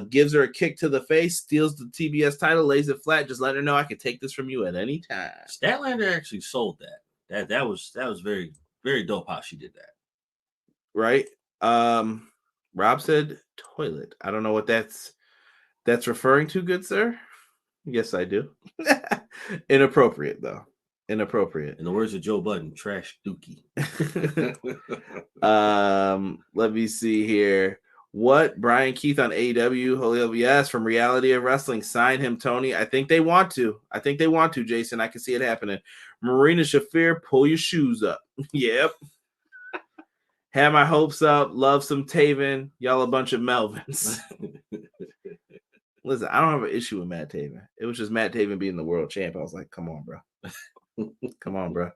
Speaker 4: gives her a kick to the face, steals the TBS title, lays it flat, just letting her know I can take this from you at any time.
Speaker 5: Statlander actually sold that. That was very, very dope how she did that.
Speaker 4: Right. Rob said toilet. I don't know what that's referring to, good sir. Yes, I do. Inappropriate though. Inappropriate.
Speaker 5: In the words of Joe Budden, trash dookie.
Speaker 4: Let me see here. What? Brian Keith on AEW, Holy LVS from Reality of Wrestling. Sign him, Tony. I think they want to. Jason. I can see it happening. Marina Shafir, pull your shoes up. Yep. Have my hopes up. Love some Taven. Y'all a bunch of Melvins. Listen, I don't have an issue with Matt Taven. It was just Matt Taven being the world champ. I was like, come on, bro. Come on, bro.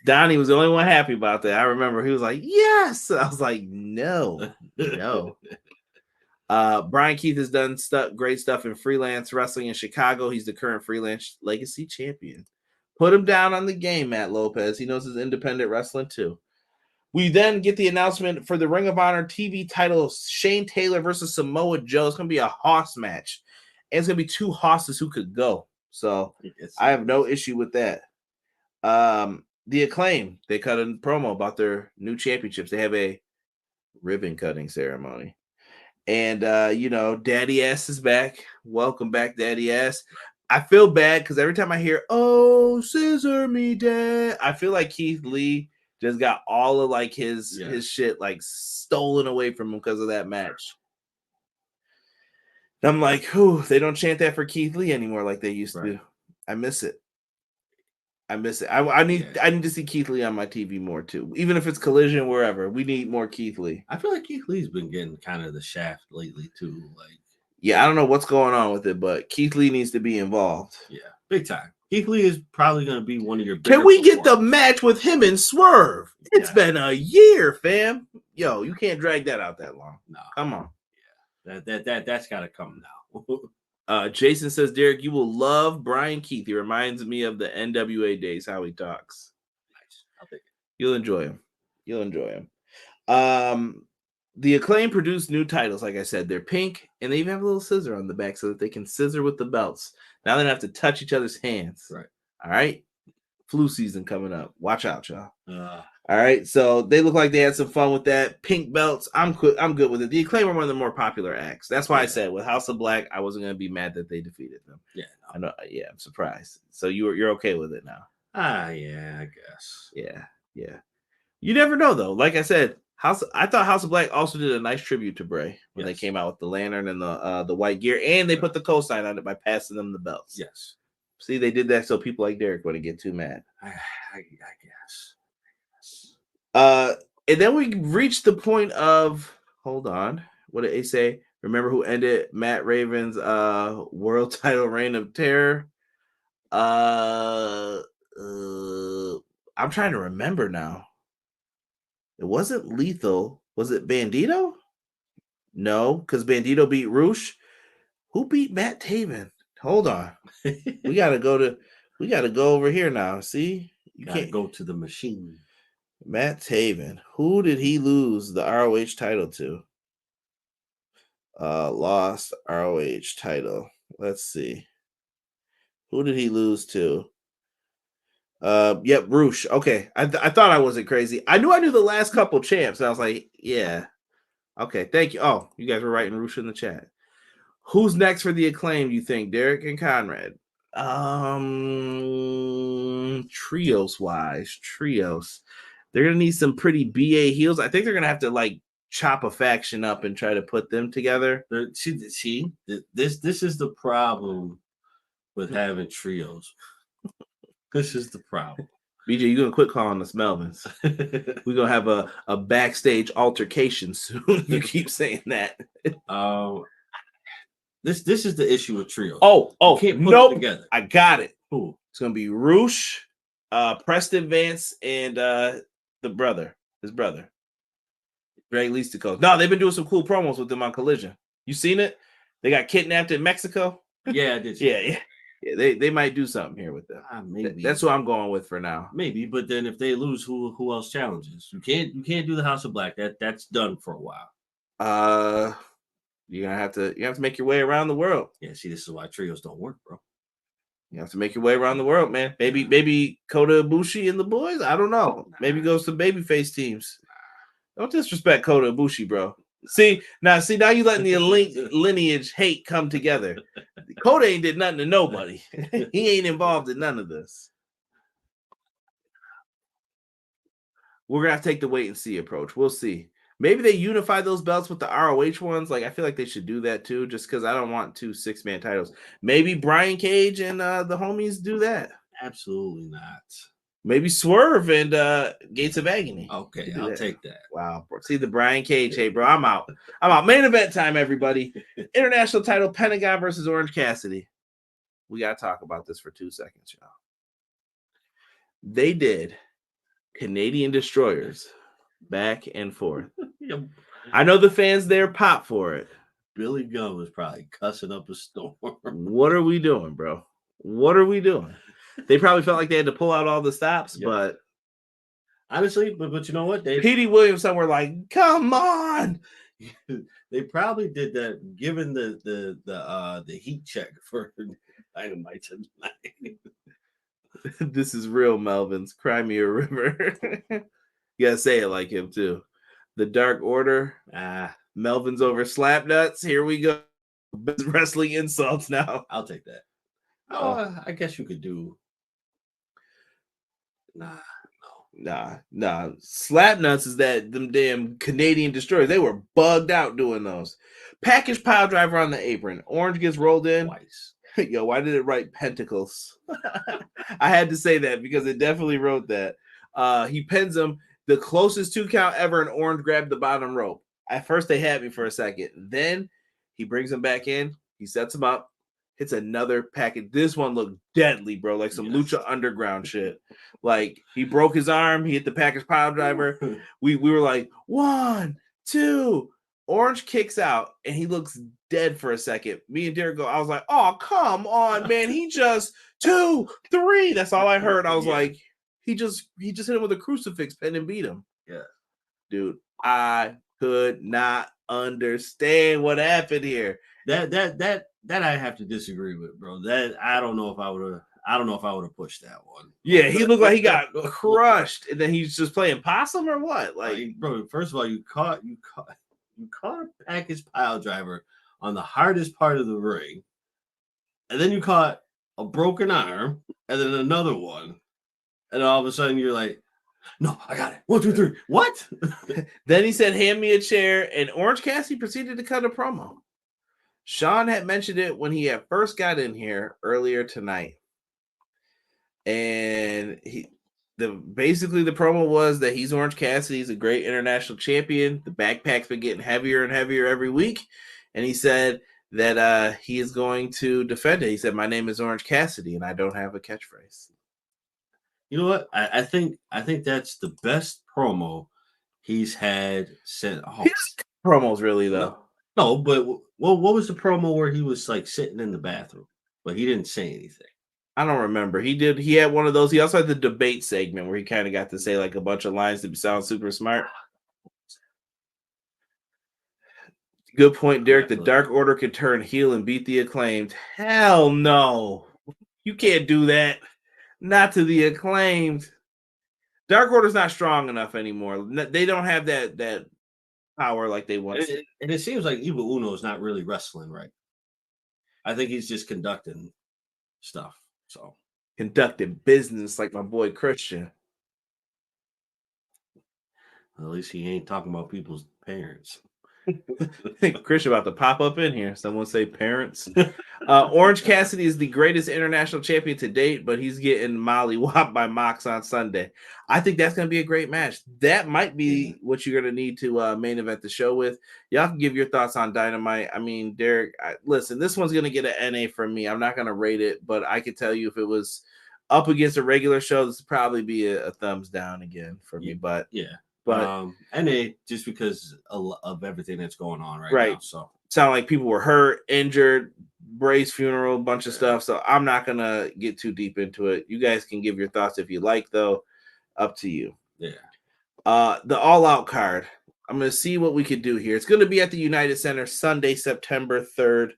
Speaker 4: Donnie was the only one happy about that. I remember he was like, yes. I was like, no. Brian Keith has done great stuff in freelance wrestling in Chicago. He's the current freelance legacy champion. Put him down on the game, Matt Lopez. He knows his independent wrestling too. We then get the announcement for the Ring of Honor TV title, Shane Taylor versus Samoa Joe. It's going to be a hoss match. And it's going to be 2 hosses who could go. So I have no issue with that. The Acclaim, they cut a promo about their new championships. They have a ribbon cutting ceremony. And, Daddy Ass is back. Welcome back, Daddy Ass. I feel bad because every time I hear, oh, scissor me, Dad, I feel like Keith Lee just got all of like his shit like stolen away from him because of that match. And I'm like, whew, they don't chant that for Keith Lee anymore like they used to. I miss it. I need to see Keith Lee on my TV more too. Even if it's Collision, wherever. We need more Keith Lee.
Speaker 5: I feel like Keith Lee's been getting kind of the shaft lately too. Like,
Speaker 4: yeah, I don't know what's going on with it, but Keith Lee needs to be involved.
Speaker 5: Yeah, big time. Keith Lee is probably going to be one of your bigger.
Speaker 4: Can we get the match with him and Swerve? It's been a year, fam. Yo, you can't drag that out that long.
Speaker 5: No,
Speaker 4: come on.
Speaker 5: Yeah, that's got to come now.
Speaker 4: Jason says, Derek, you will love Brian Keith. He reminds me of the NWA days, how he talks.
Speaker 5: Nice. I'll take it.
Speaker 4: You'll enjoy him. The Acclaim produced new titles, like I said. They're pink, and they even have a little scissor on the back so that they can scissor with the belts. Now they don't have to touch each other's hands.
Speaker 5: Right.
Speaker 4: All right? Flu season coming up. Watch out, y'all. All right, so they look like they had some fun with that. Pink belts, I'm good with it. The Acclaim are one of the more popular acts. That's why I said with House of Black, I wasn't going to be mad that they defeated them.
Speaker 5: Yeah, no.
Speaker 4: I know. Yeah, I'm surprised. So you're okay with it now?
Speaker 5: Yeah, I guess.
Speaker 4: Yeah. You never know though. Like I said, I thought House of Black also did a nice tribute to Bray when they came out with the lantern and the white gear, and they put the cosign on it by passing them the belts.
Speaker 5: Yes.
Speaker 4: See, they did that so people like Derek wouldn't get too mad.
Speaker 5: I guess.
Speaker 4: And then we reached the point of, hold on, what did they say? Remember who ended Matt Raven's world title reign of terror? I'm trying to remember now. It wasn't Lethal. Was it Bandito? No, because Bandito beat Roosh. Who beat Matt Taven? Hold on. We gotta go over here now. See? You
Speaker 5: Gotta
Speaker 4: can't
Speaker 5: go to the machine.
Speaker 4: Matt Taven. Who did he lose the ROH title to? Lost ROH title. Let's see. Who did he lose to? Yep, Roosh. Okay. I thought I wasn't crazy. I knew the last couple champs. I was like, yeah. Okay, thank you. Oh, you guys were writing Roosh in the chat. Who's next for the Acclaim, you think? Derek and Conrad. Trios. They're gonna need some pretty BA heels. I think they're gonna have to like chop a faction up and try to put them together.
Speaker 5: See, this is the problem with having trios. This is the problem.
Speaker 4: BJ, you're gonna quit calling us Melvins. We're gonna have a backstage altercation soon. You keep saying that.
Speaker 5: This is the issue with trios.
Speaker 4: Oh,
Speaker 5: you can't put
Speaker 4: nope.
Speaker 5: it together.
Speaker 4: I got it.
Speaker 5: Who?
Speaker 4: It's gonna be Roosh, Preston Vance, and his brother, Greg Listico. No, they've been doing some cool promos with them on Collision. You seen it? They got kidnapped in Mexico.
Speaker 5: Yeah, I did.
Speaker 4: Yeah. They might do something here with them.
Speaker 5: Maybe
Speaker 4: that's what I'm going with for now.
Speaker 5: Maybe, but then if they lose, who else challenges? You can't do the House of Black. That's done for a while.
Speaker 4: You're gonna have to make your way around the world.
Speaker 5: Yeah, see, this is why trios don't work, bro.
Speaker 4: You have to make your way around the world, man. Maybe Kota Ibushi and the boys. I don't know. Maybe goes to babyface teams. Don't disrespect Kota Ibushi, bro. See now you letting the lineage hate come together. Kota ain't did nothing to nobody. He ain't involved in none of this. We're gonna have to take the wait and see approach. We'll see. Maybe they unify those belts with the ROH ones. Like I feel like they should do that too, just because I don't want 2 6-man titles. Maybe Brian Cage and the homies do that.
Speaker 5: Absolutely not.
Speaker 4: Maybe Swerve and Gates of Agony.
Speaker 5: Okay, I'll take that.
Speaker 4: Wow. See the Brian Cage. Hey, bro, I'm out. Main event time, everybody. International title, Pentagon versus Orange Cassidy. We got to talk about this for 2 seconds, y'all. They did Canadian Destroyers back and forth. I know the fans there pop for it.
Speaker 5: Billy Gunn was probably cussing up a storm.
Speaker 4: What are we doing, bro? What are we doing? They probably felt like they had to pull out all the stops, but
Speaker 5: honestly, but you know what?
Speaker 4: Petey Williamson were like, "Come on!"
Speaker 5: They probably did that, given the heat check for Dynamite tonight.
Speaker 4: This is real, Melvin's Cry Me a River. You gotta say it like him too. The Dark Order. Melvin's over Slapnuts. Here we go. Wrestling insults now.
Speaker 5: I'll take that. I guess you could do. Nah.
Speaker 4: Slapnuts is that them damn Canadian Destroyers. They were bugged out doing those. Package pile driver on the apron. Orange gets rolled in.
Speaker 5: Twice.
Speaker 4: Yo, why did it write Pentacles? I had to say that because it definitely wrote that. He pins him. The closest 2 count ever, and Orange grabbed the bottom rope. At first, they had me for a second. Then he brings him back in. He sets him up. Hits another package. This one looked deadly, bro. Like some Lucha Underground shit. Like he broke his arm. He hit the package pile driver. We were like 1, 2. Orange kicks out and he looks dead for a second. Me and Derek go. I was like, "Oh, come on, man! He just 2, 3." That's all I heard. I was like, he just hit him with a crucifix pen and beat him.
Speaker 5: Yeah,
Speaker 4: dude. I could not understand what happened here.
Speaker 5: That I have to disagree with, bro. That I don't know if I would have pushed that one.
Speaker 4: Yeah, he looked like he got crushed, and then he's just playing possum or what?
Speaker 5: Like, bro, first of all, you caught a package pile driver on the hardest part of the ring, and then you caught a broken arm, and then another one, and all of a sudden you're like, "No, I got it. 1, 2, 3. What?"
Speaker 4: Then he said, "Hand me a chair," and Orange Cassidy proceeded to cut a promo. Sean had mentioned it when he had first got in here earlier tonight. And basically the promo was that he's Orange Cassidy. He's a great international champion. The backpack's been getting heavier and heavier every week. And he said that he is going to defend it. He said, "My name is Orange Cassidy, and I don't have a catchphrase."
Speaker 5: You know what? I think that's the best promo he's had since.
Speaker 4: Promos, really, though.
Speaker 5: No, but what was the promo where he was like sitting in the bathroom, but he didn't say anything?
Speaker 4: I don't remember. He had one of those. He also had the debate segment where he kind of got to say like a bunch of lines to sound super smart. Good point, Derek. The Dark Order could turn heel and beat the Acclaimed. Hell no. You can't do that. Not to the Acclaimed. Dark Order's not strong enough anymore. They don't have that power like they once did.
Speaker 5: And it seems like Evil Uno is not really wrestling, right? I think he's just conducting stuff. So
Speaker 4: Conducting business like my boy Christian.
Speaker 5: at least he ain't talking about people's parents.
Speaker 4: I think Christian about to pop up in here. Someone say parents. Orange Cassidy is the greatest international champion to date, but he's getting mollywopped by Mox on Sunday. I think that's going to be a great match. That might be what you're going to need to main event the show with. Y'all can give your thoughts on Dynamite. I mean, Derek, listen, this one's going to get an NA from me. I'm not going to rate it, but I could tell you if it was up against a regular show, this would probably be a thumbs down again for me. But
Speaker 5: yeah.
Speaker 4: But
Speaker 5: NA just because of everything that's going on right now. So
Speaker 4: sound like people were hurt, injured, Bray's funeral, bunch of stuff. So I'm not gonna get too deep into it. You guys can give your thoughts if you like, though. Up to you.
Speaker 5: Yeah.
Speaker 4: The All Out card. I'm gonna see what we could do here. It's gonna be at the United Center Sunday, September 3rd.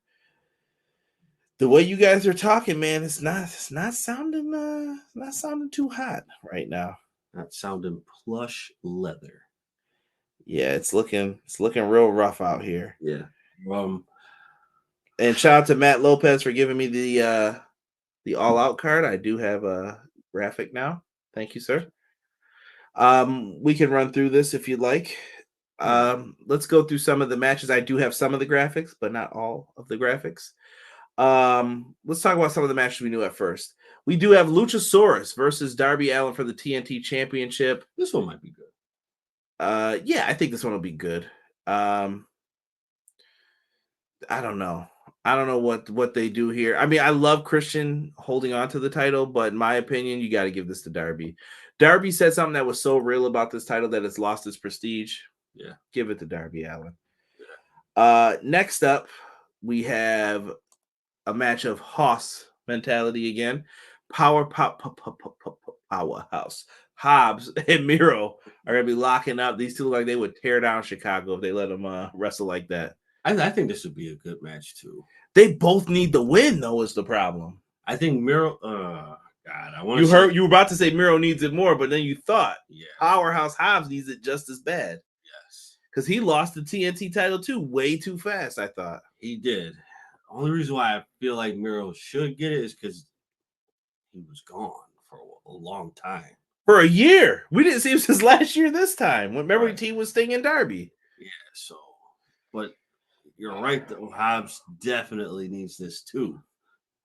Speaker 4: The way you guys are talking, man, it's not sounding too hot right now.
Speaker 5: Not sounding plush leather.
Speaker 4: Yeah, it's looking real rough out here.
Speaker 5: Yeah.
Speaker 4: And shout out to Matt Lopez for giving me the All Out card. I do have a graphic now. Thank you, sir. We can run through this if you'd like. Let's go through some of the matches. I do have some of the graphics, but not all of the graphics. Let's talk about some of the matches we knew at first. We do have Luchasaurus versus Darby Allin for the TNT Championship.
Speaker 5: This one might be good.
Speaker 4: Yeah, I think this one will be good. I don't know. I don't know what they do here. I mean, I love Christian holding on to the title, but in my opinion, you got to give this to Darby. Darby said something that was so real about this title that it's lost its prestige.
Speaker 5: Yeah.
Speaker 4: Give it to Darby Allin.
Speaker 5: Yeah.
Speaker 4: Next up, we have a match of Hoss mentality again. Powerhouse. Hobbs and Miro are going to be locking up. These two look like they would tear down Chicago if they let them wrestle like that.
Speaker 5: I think this would be a good match, too.
Speaker 4: They both need the win, though, is the problem.
Speaker 5: I think Miro... God, I want
Speaker 4: to you were about to say Miro needs it more, but then you thought
Speaker 5: yeah,
Speaker 4: Powerhouse Hobbs needs it just as bad.
Speaker 5: Yes.
Speaker 4: Because he lost the TNT title, too, way too fast, I thought.
Speaker 5: He did. Only reason why I feel like Miro should get it is because he was gone for a long time.
Speaker 4: For a year. We didn't see him since last year this time. Remember, he was Sting and Darby.
Speaker 5: Yeah, so. But you're right, though. Hobbs definitely needs this, too.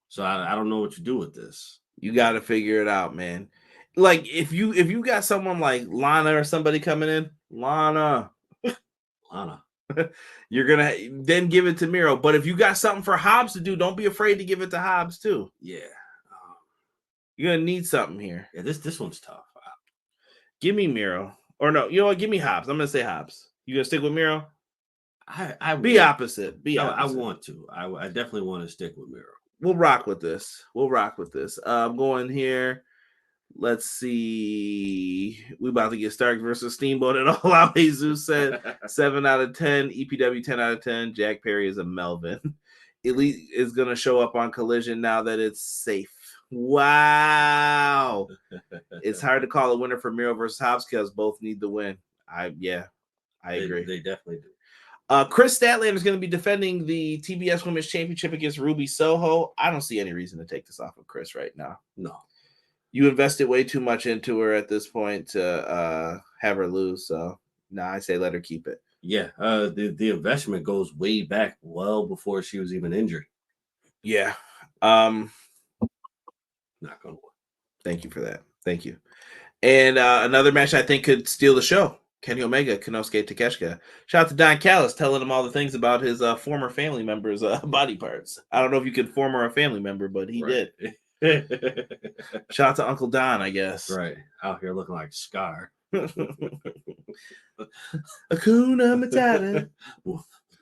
Speaker 5: So I don't know what to do with this.
Speaker 4: You got to figure it out, man. Like, if you got someone like Lana or somebody coming in, Lana. You're going to then give it to Miro. But if you got something for Hobbs to do, don't be afraid to give it to Hobbs, too.
Speaker 5: Yeah.
Speaker 4: You're going to need something here.
Speaker 5: Yeah, this one's tough.
Speaker 4: Give me Miro. Or no, you know what? Give me Hobbs. I'm going to say Hobbs. You going to stick with Miro?
Speaker 5: I
Speaker 4: be opposite.
Speaker 5: I want to. I definitely want to stick with Miro.
Speaker 4: We'll rock with this. I'm going here. Let's see. We about to get Stark versus Steamboat and All Out. Jesus said 7 out of 10. EPW 10 out of 10. Jack Perry is a Melvin. Elite is going to show up on Collision now that it's safe. Wow. It's hard to call a winner for Miro versus Hobbs because both need the win. I agree.
Speaker 5: They definitely do.
Speaker 4: Chris Statlander is going to be defending the TBS Women's Championship against Ruby Soho. I don't see any reason to take this off of Chris right now.
Speaker 5: No.
Speaker 4: You invested way too much into her at this point to have her lose. So, I say let her keep it.
Speaker 5: Yeah. The investment goes way back well before she was even injured.
Speaker 4: Yeah.
Speaker 5: Not going to work.
Speaker 4: Thank you for that. Thank you. And another match I think could steal the show. Kenny Omega, Konosuke Takeshita. Shout out to Don Callis telling him all the things about his former family members' body parts. I don't know if you could former a family member, but he did. Shout out to Uncle Don, I guess.
Speaker 5: Right. Out here looking like Scar.
Speaker 4: Hakuna Matata.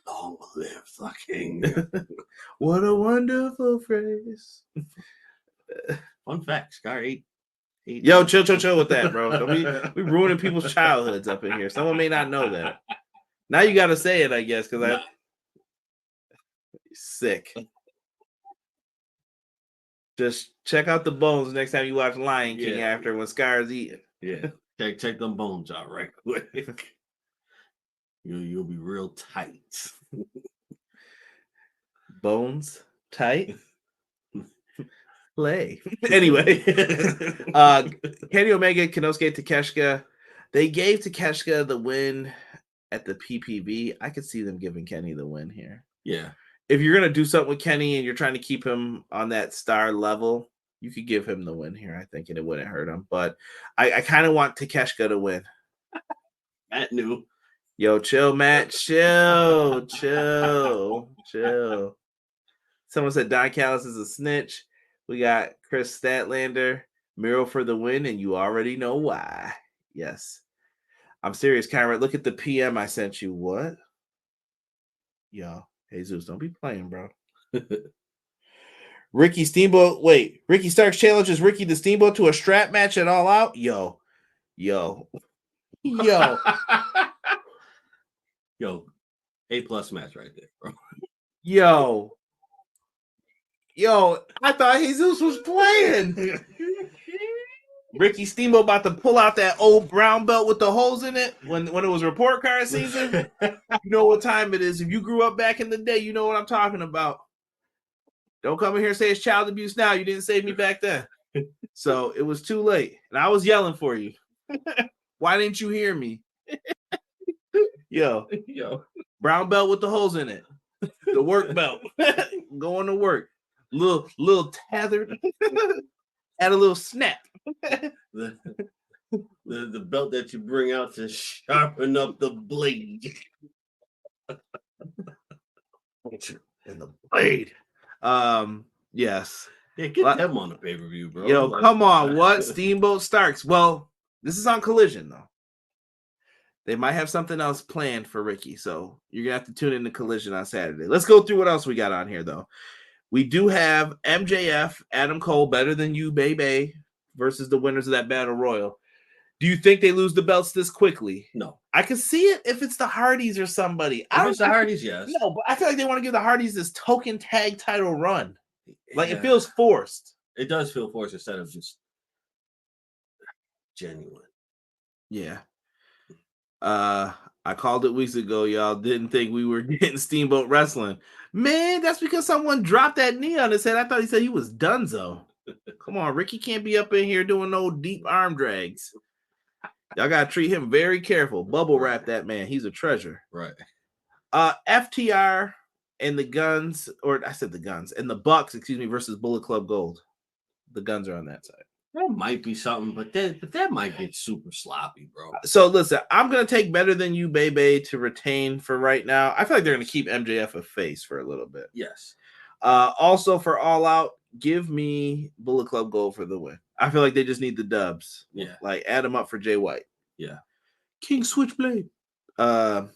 Speaker 5: Long live the king.
Speaker 4: What a wonderful phrase.
Speaker 5: Fun fact, Scar ate.
Speaker 4: Yo, chill with that, bro. Don't we ruining people's childhoods up in here. Someone may not know that. Now you got to say it, I guess, because I sick. Just check out the bones next time you watch Lion King after when Scar's eating.
Speaker 5: Yeah, check them bones out right quick. You'll be real tight.
Speaker 4: Bones tight. Play. Anyway, Kenny Omega, Konosuke Takeshita. They gave Takeshita the win at the PPV. I could see them giving Kenny the win here.
Speaker 5: Yeah.
Speaker 4: If you're going to do something with Kenny and you're trying to keep him on that star level, you could give him the win here, I think, and it wouldn't hurt him. But I kind of want Takeshita to win.
Speaker 5: Matt knew.
Speaker 4: Yo, chill, Matt. Chill. Someone said Don Callis is a snitch. We got Chris Statlander, Miro for the win, and you already know why. Yes. I'm serious, Conrad. Look at the PM I sent you. What? Yo, Jesus, don't be playing, bro. Ricky Steamboat. Wait, Ricky Starks challenges Ricky the Steamboat to a strap match at All Out? Yo.
Speaker 5: Yo, A+ match right there, bro.
Speaker 4: Yo, I thought Jesus was playing. Ricky Steamboat about to pull out that old brown belt with the holes in it when it was report card season. You know what time it is. If you grew up back in the day, you know what I'm talking about. Don't come in here and say it's child abuse now. You didn't save me back then. So it was too late. And I was yelling for you. Why didn't you hear me? Yo, brown belt with the holes in it. The work belt. Going to work. Little tethered. Had a little snap.
Speaker 5: The belt that you bring out to sharpen up the blade.
Speaker 4: And the blade. Yes.
Speaker 5: Yeah, get them on the pay-per-view, bro.
Speaker 4: Yo, come on. What? Steamboat Starks. Well, this is on Collision, though. They might have something else planned for Ricky, so you're going to have to tune in to Collision on Saturday. Let's go through what else we got on here, though. We do have MJF, Adam Cole, Better Than You, baby, versus the winners of that Battle Royal. Do you think they lose the belts this quickly?
Speaker 5: No.
Speaker 4: I could see it if it's the Hardys or somebody.
Speaker 5: If it's the Hardys, yes.
Speaker 4: No, but I feel like they want to give the Hardys this token tag title run. Like, it feels forced.
Speaker 5: It does feel forced instead of just genuine.
Speaker 4: Yeah. I called it weeks ago, y'all. Didn't think we were getting Steamboat Wrestling. Man, that's because someone dropped that knee on his head. I thought he said he was donezo. Come on, Ricky can't be up in here doing no deep arm drags. Y'all gotta treat him very careful. Bubble wrap that man. He's a treasure.
Speaker 5: Right.
Speaker 4: FTR and the Guns, or I said the Guns, and the Bucks, versus Bullet Club Gold. The Guns are on that side.
Speaker 5: That might be something, but that might get super sloppy, bro.
Speaker 4: So listen, I'm gonna take Better Than You, baby, to retain for right now. I feel like they're gonna keep MJF a face for a little bit.
Speaker 5: Yes.
Speaker 4: Also for All Out, give me Bullet Club Gold for the win. I feel like they just need the dubs.
Speaker 5: Yeah.
Speaker 4: Like add them up for Jay White.
Speaker 5: Yeah.
Speaker 4: King Switchblade. Did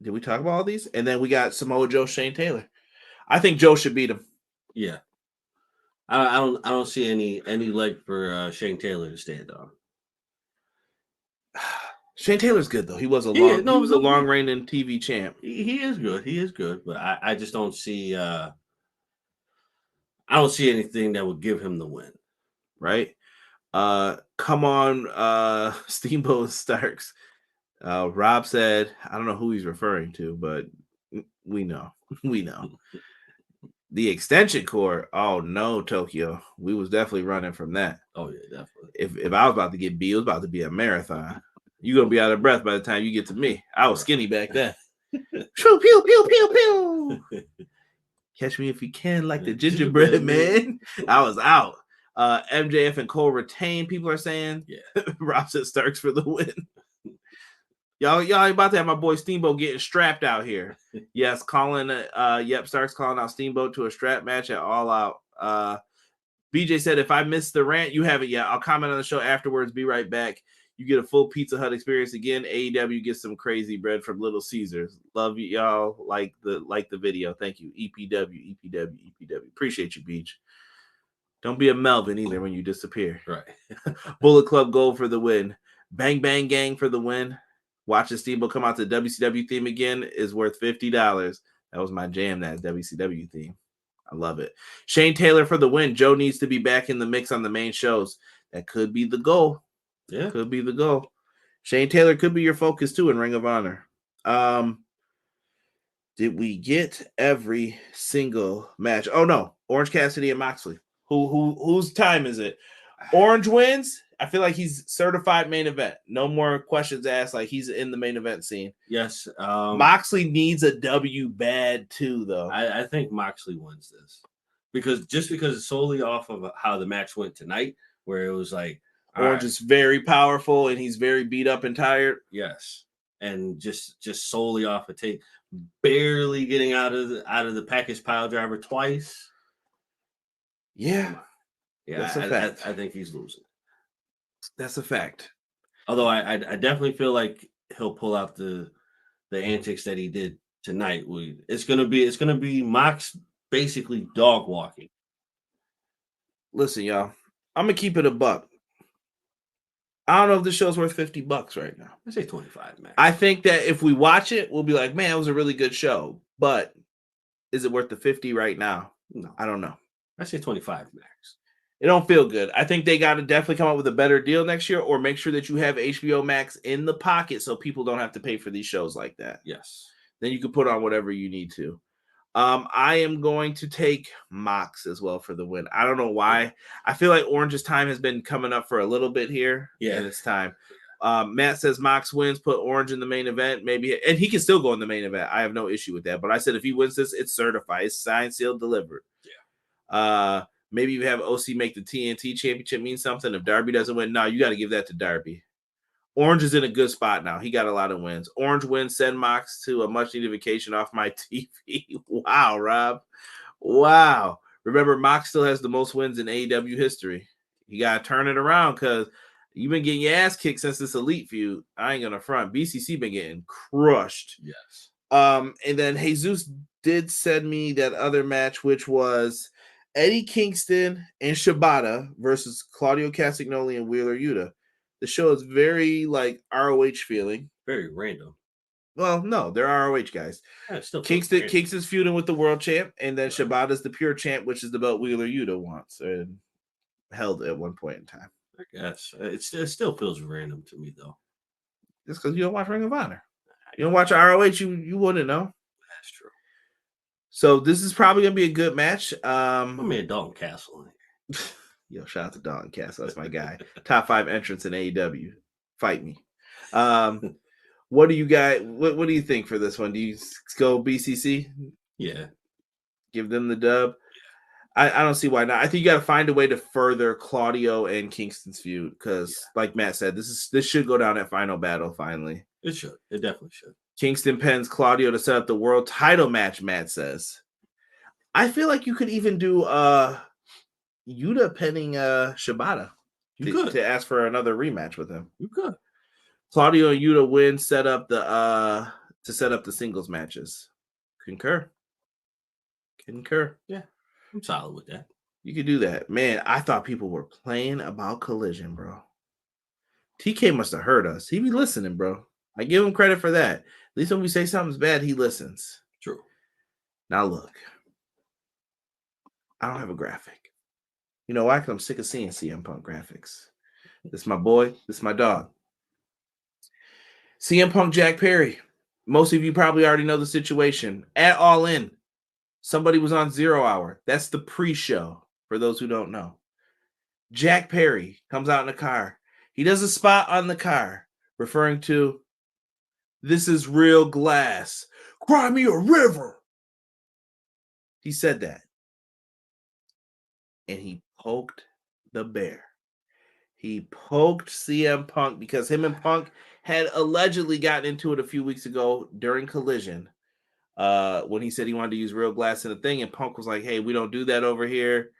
Speaker 4: we talk about all these? And then we got Samoa Joe, Shane Taylor. I think Joe should beat him.
Speaker 5: Yeah. I don't see any leg for Shane Taylor to stand on.
Speaker 4: Shane Taylor's good though. He was a long reigning TV champ.
Speaker 5: He is good. He is good, but I just don't see I don't see anything that would give him the win.
Speaker 4: Right? Come on, Steamboat Starks. Rob said, I don't know who he's referring to, but we know. We know. The extension cord. Oh no, Tokyo. We was definitely running from that.
Speaker 5: Oh yeah, definitely.
Speaker 4: If I was about to get beat, it was about to be a marathon. You're gonna be out of breath by the time you get to me. I was skinny back then. Pew, pew, pew, pew, pew. Catch me if you can, like the gingerbread man. I was out. MJF and Cole retain, people are saying.
Speaker 5: Yeah.
Speaker 4: Rob said Starks for the win. Y'all ain't about to have my boy Steamboat getting strapped out here. Yes, Starks calling out Steamboat to a strap match at All Out. BJ said, if I missed the rant, you haven't yet. I'll comment on the show afterwards. Be right back. You get a full Pizza Hut experience again. AEW gets some crazy bread from Little Caesars. Love you, y'all. Like the video. Thank you. EPW. Appreciate you, Beach. Don't be a Melvin either when you disappear.
Speaker 5: Right.
Speaker 4: Bullet Club Gold for the win. Bang Bang Gang for the win. Watching Steamboat come out to the WCW theme again is worth $50. That was my jam, that WCW theme. I love it. Shane Taylor for the win. Joe needs to be back in the mix on the main shows. That could be the goal.
Speaker 5: Yeah.
Speaker 4: Could be the goal. Shane Taylor could be your focus too in Ring of Honor. Did we get every single match? Oh no, Orange Cassidy and Moxley. Whose time is it? Orange wins. I feel like he's certified main event. No more questions asked. Like he's in the main event scene.
Speaker 5: Yes.
Speaker 4: Moxley needs a W bad too, though.
Speaker 5: I think Moxley wins this because it's solely off of how the match went tonight, where it was like
Speaker 4: Orange is very powerful and he's very beat up and tired.
Speaker 5: Yes, and just solely off of take, barely getting out of the package pile driver twice.
Speaker 4: Yeah,
Speaker 5: that's a fact. I think he's losing.
Speaker 4: That's a fact.
Speaker 5: Although I definitely feel like he'll pull out the antics that he did tonight. It's gonna be Mox basically dog walking.
Speaker 4: Listen, y'all, I'm gonna keep it a buck. I don't know if this show's worth $50 right now.
Speaker 5: I say 25, man.
Speaker 4: I think that if we watch it, we'll be like, man, it was a really good show. But is it worth the 50 right now?
Speaker 5: No,
Speaker 4: I don't know.
Speaker 5: I say 25 max.
Speaker 4: It don't feel good. I think they got to definitely come up with a better deal next year, or make sure that you have HBO Max in the pocket so people don't have to pay for these shows like that.
Speaker 5: Yes.
Speaker 4: Then you can put on whatever you need to. I am going to take Mox as well for the win. I don't know why. I feel like Orange's time has been coming up for a little bit here.
Speaker 5: Yeah,
Speaker 4: and it's time. Matt says Mox wins, put Orange in the main event, maybe, and he can still go in the main event. I have no issue with that. But I said if he wins this, it's certified, it's signed, sealed, delivered.
Speaker 5: Yeah.
Speaker 4: Maybe you have OC make the TNT championship mean something. If Darby doesn't win, no, you got to give that to Darby. Orange is in a good spot now. He got a lot of wins. Orange wins, send Mox to a much-needed vacation off my TV. Wow, Rob. Wow. Remember, Mox still has the most wins in AEW history. You got to turn it around because you've been getting your ass kicked since this Elite feud. I ain't going to front. BCC been getting crushed.
Speaker 5: Yes.
Speaker 4: And then Jesus did send me that other match, which was Eddie Kingston and Shibata versus Claudio Castagnoli and Wheeler Yuta. The show is very like ROH feeling.
Speaker 5: Very random.
Speaker 4: Well, no, they're ROH guys.
Speaker 5: Yeah, still
Speaker 4: Kingston's feuding with the world champ, and then Shibata's the pure champ, which is the belt Wheeler Yuta wants and held at one point in time.
Speaker 5: I guess it still feels random to me though.
Speaker 4: Just because you don't watch Ring of Honor, you don't watch ROH, you wouldn't know.
Speaker 5: That's true.
Speaker 4: So this is probably gonna be a good match.
Speaker 5: I mean, Dalton Castle.
Speaker 4: Yo, shout out to Dalton Castle. That's my guy. Top 5 entrants in AEW. Fight me. What do you guys? What do you think for this one? Do you go BCC?
Speaker 5: Yeah.
Speaker 4: Give them the dub. I don't see why not. I think you got to find a way to further Claudio and Kingston's feud because, like Matt said, this should go down at Final Battle. Finally,
Speaker 5: it should. It definitely should. Kingston
Speaker 4: pens Claudio to set up the world title match. Matt says. I feel like you could even do Yuta penning Shibata.
Speaker 5: You could
Speaker 4: to ask for another rematch with him.
Speaker 5: You could.
Speaker 4: Claudio and Yuta win, set up the singles matches. Concur.
Speaker 5: Yeah, I'm solid with that.
Speaker 4: You could do that. Man, I thought people were playing about Collision, bro. TK must have heard us. He be listening, bro. I give him credit for that. At least when we say something's bad, he listens.
Speaker 5: True.
Speaker 4: Now look. I don't have a graphic. You know why? Because I'm sick of seeing CM Punk graphics. This is my boy. This is my dog. CM Punk, Jack Perry. Most of you probably already know the situation. At All In, somebody was on 0 Hour. That's the pre-show, for those who don't know. Jack Perry comes out in a car. He does a spot on the car referring to, this is real glass. Cry me a river. He said that. And he poked the bear. He poked CM Punk because him and Punk had allegedly gotten into it a few weeks ago during Collision when he said he wanted to use real glass in a thing. And Punk was like, hey, we don't do that over here.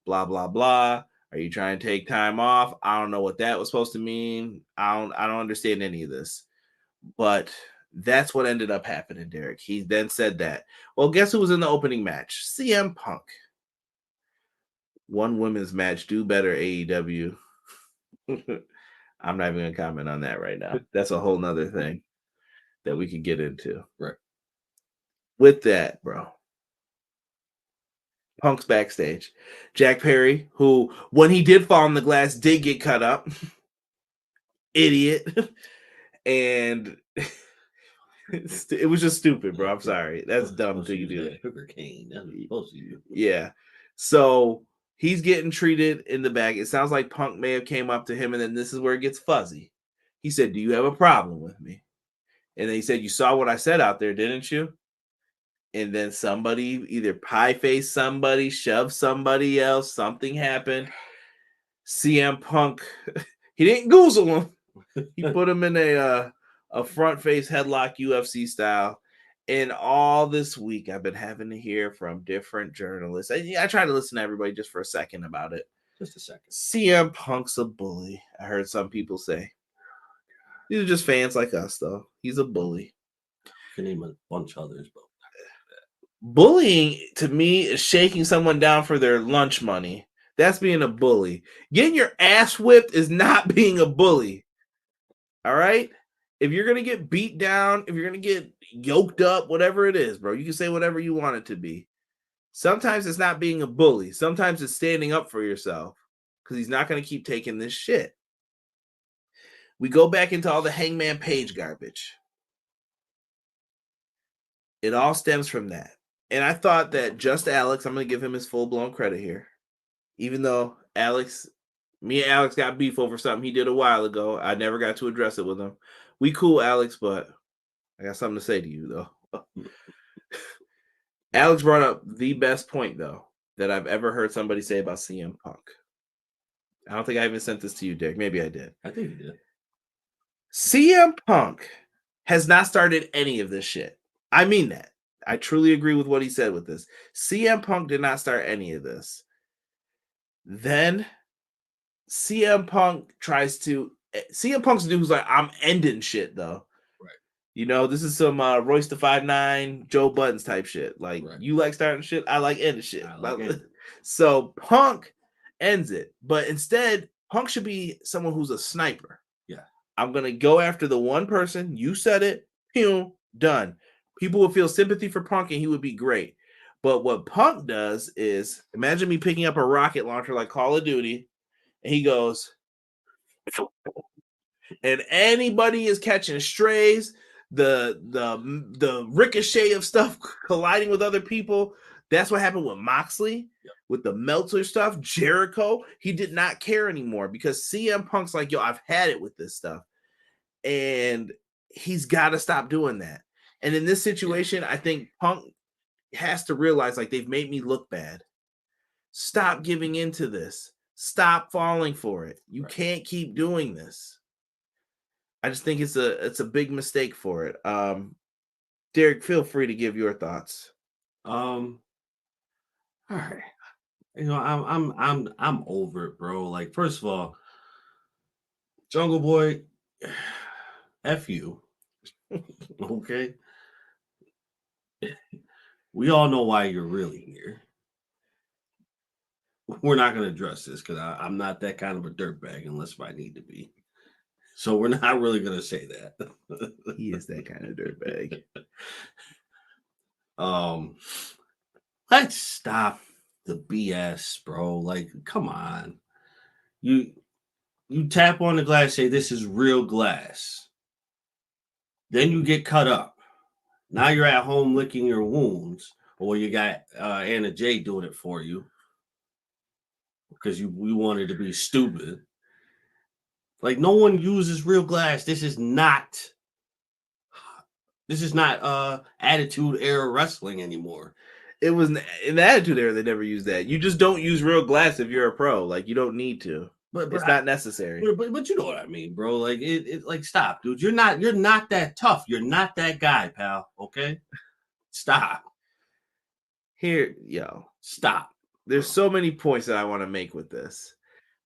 Speaker 4: Blah, blah, blah. Are you trying to take time off? I don't know what that was supposed to mean. I don't understand any of this. But that's what ended up happening, Derek. He then said that. Well, guess who was in the opening match? CM Punk. One women's match. Do better, AEW. I'm not even going to comment on that right now. That's a whole nother thing that we could get into.
Speaker 5: Right.
Speaker 4: With that, bro. Punk's backstage. Jack Perry, who, when he did fall in the glass, did get cut up. Idiot. And it was just stupid, bro. I'm sorry. That's dumb to you do that.
Speaker 5: Hooker cane. That's what you're supposed to do.
Speaker 4: Yeah. So he's getting treated in the back. It sounds like Punk may have came up to him, and then this is where it gets fuzzy. He said, "Do you have a problem with me?" And then he said, "You saw what I said out there, didn't you?" And then somebody either pie-faced somebody, shoved somebody else, something happened. CM Punk, he didn't goozle him. He put him in a front-face headlock UFC style. And all this week, I've been having to hear from different journalists. I try to listen to everybody just for a second about it.
Speaker 5: Just a second.
Speaker 4: CM Punk's a bully. I heard some people say. These are just fans like us, though. He's a bully.
Speaker 5: I can name a bunch of others, but
Speaker 4: bullying to me is shaking someone down for their lunch money. That's being a bully. Getting your ass whipped is not being a bully. All right? If you're going to get beat down, if you're going to get yoked up, whatever it is, bro, you can say whatever you want it to be. Sometimes it's not being a bully. Sometimes it's standing up for yourself because he's not going to keep taking this shit. We go back into all the Hangman Page garbage. It all stems from that. And I thought that just Alex, I'm going to give him his full-blown credit here. Even though me and Alex got beef over something he did a while ago. I never got to address it with him. We cool, Alex, but I got something to say to you, though. Alex brought up the best point, though, that I've ever heard somebody say about CM Punk. I don't think I even sent this to you, Derek. Maybe I did.
Speaker 5: I think you did.
Speaker 4: CM Punk has not started any of this shit. I mean that. I truly agree with what he said with this. CM Punk did not start any of this. Then CM Punk's the dude who's like, I'm ending shit, though.
Speaker 5: Right.
Speaker 4: You know, this is some Royce the 5'9", Joe Buttons type shit. Like, right. You like starting shit, I like ending shit. So Punk ends it. But instead, Punk should be someone who's a sniper.
Speaker 5: Yeah.
Speaker 4: I'm going to go after the one person. You said it. Pew, done. People would feel sympathy for Punk and he would be great. But what Punk does is, imagine me picking up a rocket launcher like Call of Duty, and he goes, and anybody is catching strays, the ricochet of stuff colliding with other people. That's what happened with Moxley, with the Meltzer stuff. Jericho, he did not care anymore because CM Punk's like, yo, I've had it with this stuff. And he's got to stop doing that. And in this situation, I think Punk has to realize, like, they've made me look bad. Stop giving into this. Stop falling for it. You can't keep doing this. I just think it's a big mistake for it. Derek, feel free to give your thoughts.
Speaker 5: All right. You know, I'm over it, bro. Like, first of all, Jungle Boy, F you. Okay. We all know why you're really here. We're not going to address this because I'm not that kind of a dirtbag unless I need to be. So we're not really going to say that.
Speaker 4: He is that kind of dirtbag.
Speaker 5: Let's stop the BS, bro. Like, come on. You tap on the glass, say this is real glass. Then you get cut up. Now you're at home licking your wounds, or you got Anna Jay doing it for you because we wanted to be stupid. Like, no one uses real glass. This is not Attitude Era wrestling anymore.
Speaker 4: It was in the Attitude Era. They never used that. You just don't use real glass if you're a pro. Like, you don't need to. But it's not necessary.
Speaker 5: But you know what I mean, bro. Like, it like, stop, dude. You're not that tough. You're not that guy, pal. Okay, stop.
Speaker 4: Here, yo,
Speaker 5: stop.
Speaker 4: There's so many points that I want to make with this.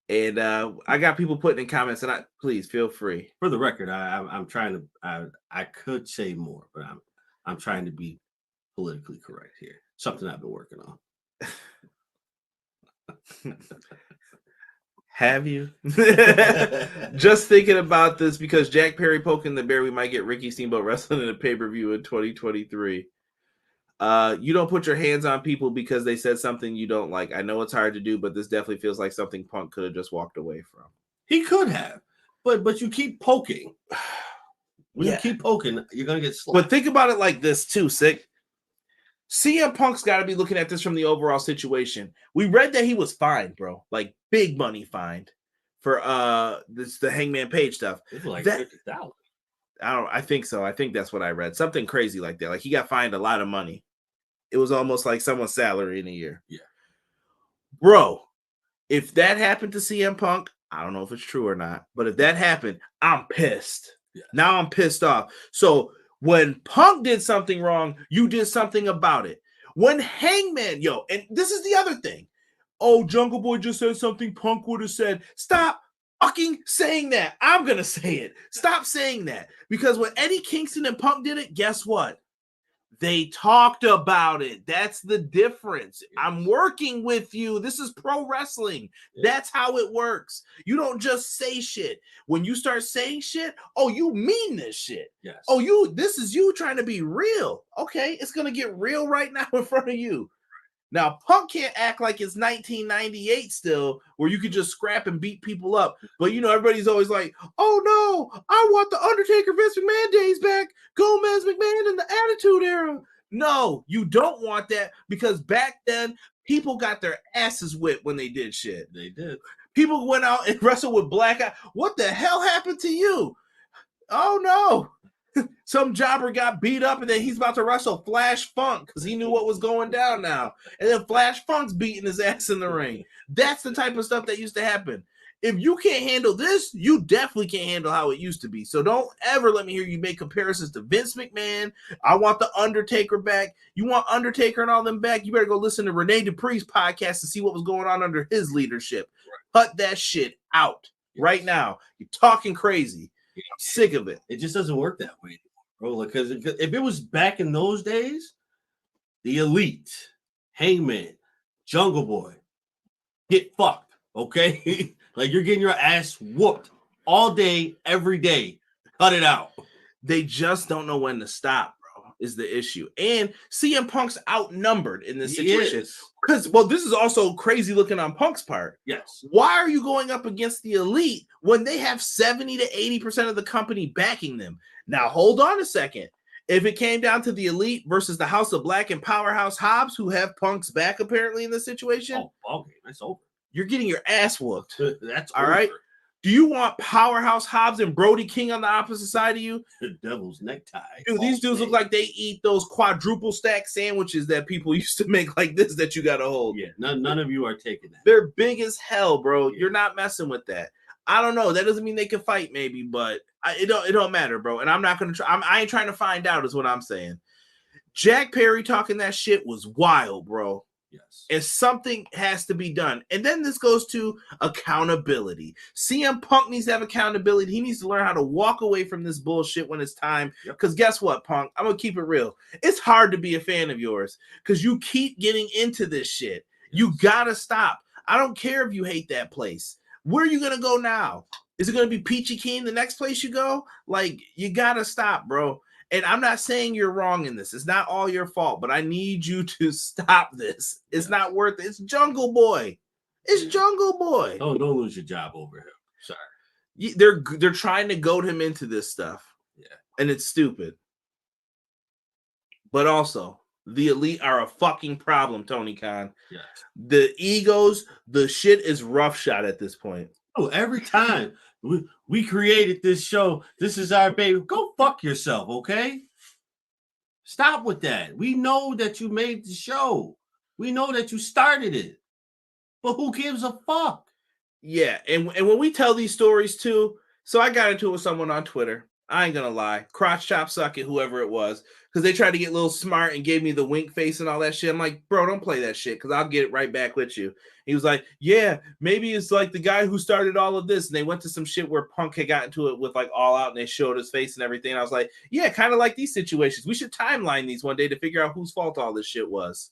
Speaker 4: And I got people putting in comments, and please feel free.
Speaker 5: For the record, I'm trying to. I could say more, but I'm trying to be politically correct here. Something I've been working on.
Speaker 4: Have you? Just thinking about this because Jack Perry poking the bear, we might get Ricky Steamboat wrestling in a pay-per-view in 2023. You don't put your hands on people because they said something you don't like. I know it's hard to do, but this definitely feels like something Punk could have just walked away from.
Speaker 5: He could have, but you keep poking. When you keep poking, you're gonna get slapped.
Speaker 4: But think about it like this too, Sick. CM Punk's got to be looking at this from the overall situation. We read that he was fined, bro, like big money fined for the Hangman Page stuff.
Speaker 5: It was like
Speaker 4: that,
Speaker 5: $50,000.
Speaker 4: I think so. I think that's what I read. Something crazy like that. Like he got fined a lot of money. It was almost like someone's salary in a year.
Speaker 5: Yeah.
Speaker 4: Bro, if that happened to CM Punk, I don't know if it's true or not, but if that happened, I'm pissed.
Speaker 5: Yeah.
Speaker 4: Now I'm pissed off. So when Punk did something wrong, you did something about it. When Hangman, and this is the other thing. Oh, Jungle Boy just said something Punk would have said. Stop fucking saying that. I'm going to say it. Stop saying that. Because when Eddie Kingston and Punk did it, guess what? They talked about it. That's the difference. I'm working with you. This is pro wrestling. That's how it works. You don't just say shit. When you start saying shit, oh, you mean this shit.
Speaker 5: Yes.
Speaker 4: Oh, this is you trying to be real. Okay, it's going to get real right now in front of you. Now, Punk can't act like it's 1998 still, where you could just scrap and beat people up. But, everybody's always like, oh, no, I want the Undertaker Vince McMahon days back. Gomez McMahon in the Attitude Era. No, you don't want that because back then, people got their asses whipped when they did shit.
Speaker 5: They did.
Speaker 4: People went out and wrestled with black eye. What the hell happened to you? Oh, no. Some jobber got beat up and then he's about to wrestle Flash Funk because he knew what was going down now. And then Flash Funk's beating his ass in the ring. That's the type of stuff that used to happen. If you can't handle this, you definitely can't handle how it used to be. So don't ever let me hear you make comparisons to Vince McMahon. I want the Undertaker back. You want Undertaker and all them back? You better go listen to Rene Dupree's podcast to see what was going on under his leadership. Cut that shit out right now. You're talking crazy. I'm sick of it.
Speaker 5: It just doesn't work that way anymore, bro. Because if it was back in those days, the Elite, Hangman, Jungle Boy, get fucked, okay? Like you're getting your ass whooped all day, every day. Cut it out.
Speaker 4: They just don't know when to stop, bro, is the issue. And CM Punk's outnumbered in this situation. Because, this is also crazy looking on Punk's part.
Speaker 5: Yes.
Speaker 4: Why are you going up against the Elite when they have 70 to 80% of the company backing them? Now, hold on a second. If it came down to the Elite versus the House of Black and Powerhouse Hobbs, who have Punk's back apparently in this situation,
Speaker 5: okay, that's over.
Speaker 4: You're getting your ass whooped.
Speaker 5: That's
Speaker 4: all
Speaker 5: over.
Speaker 4: Right. Do you want Powerhouse Hobbs and Brody King on the opposite side of you?
Speaker 5: The devil's necktie.
Speaker 4: Dude, these dudes look like they eat those quadruple stack sandwiches that people used to make like this that you got to hold.
Speaker 5: Yeah, none of you are taking that.
Speaker 4: They're big as hell, bro. You're not messing with that. I don't know. That doesn't mean they can fight, maybe, but it don't matter, bro. And I'm not gonna try. I ain't trying to find out, is what I'm saying. Jack Perry talking that shit was wild, bro.
Speaker 5: Yes.
Speaker 4: And something has to be done. And then this goes to accountability. CM Punk needs to have accountability. He needs to learn how to walk away from this bullshit when it's time. Because guess what, Punk? I'm going to keep it real. It's hard to be a fan of yours because you keep getting into this shit. You got to stop. I don't care if you hate that place. Where are you going to go now? Is it going to be Peachy Keen the next place you go? Like, you got to stop, bro. And I'm not saying you're wrong in this. It's not all your fault, but I need you to stop this. It's not worth it. It's Jungle Boy. It's Jungle Boy.
Speaker 5: Don't lose your job over him. Sorry.
Speaker 4: They're trying to goad him into this stuff.
Speaker 5: Yeah. And
Speaker 4: it's stupid. But also, the Elite are a fucking problem, Tony Khan.
Speaker 5: Yes.
Speaker 4: The egos, the shit is roughshod at this point.
Speaker 5: Oh, every time. We created this show. This is our baby. Go fuck yourself, okay? Stop with that. We know that you made the show. We know that you started it. But who gives a fuck?
Speaker 4: Yeah, and when we tell these stories too, so I got into it with someone on Twitter, I ain't gonna lie. Crotch chop suck it, whoever it was, because they tried to get a little smart and gave me the wink face and all that shit. I'm like, bro, don't play that shit because I'll get it right back with you. He was like, yeah, maybe it's like the guy who started all of this. And they went to some shit where Punk had gotten to it with like All Out and they showed his face and everything. And I was like, yeah, kind of like these situations. We should timeline these one day to figure out whose fault all this shit was.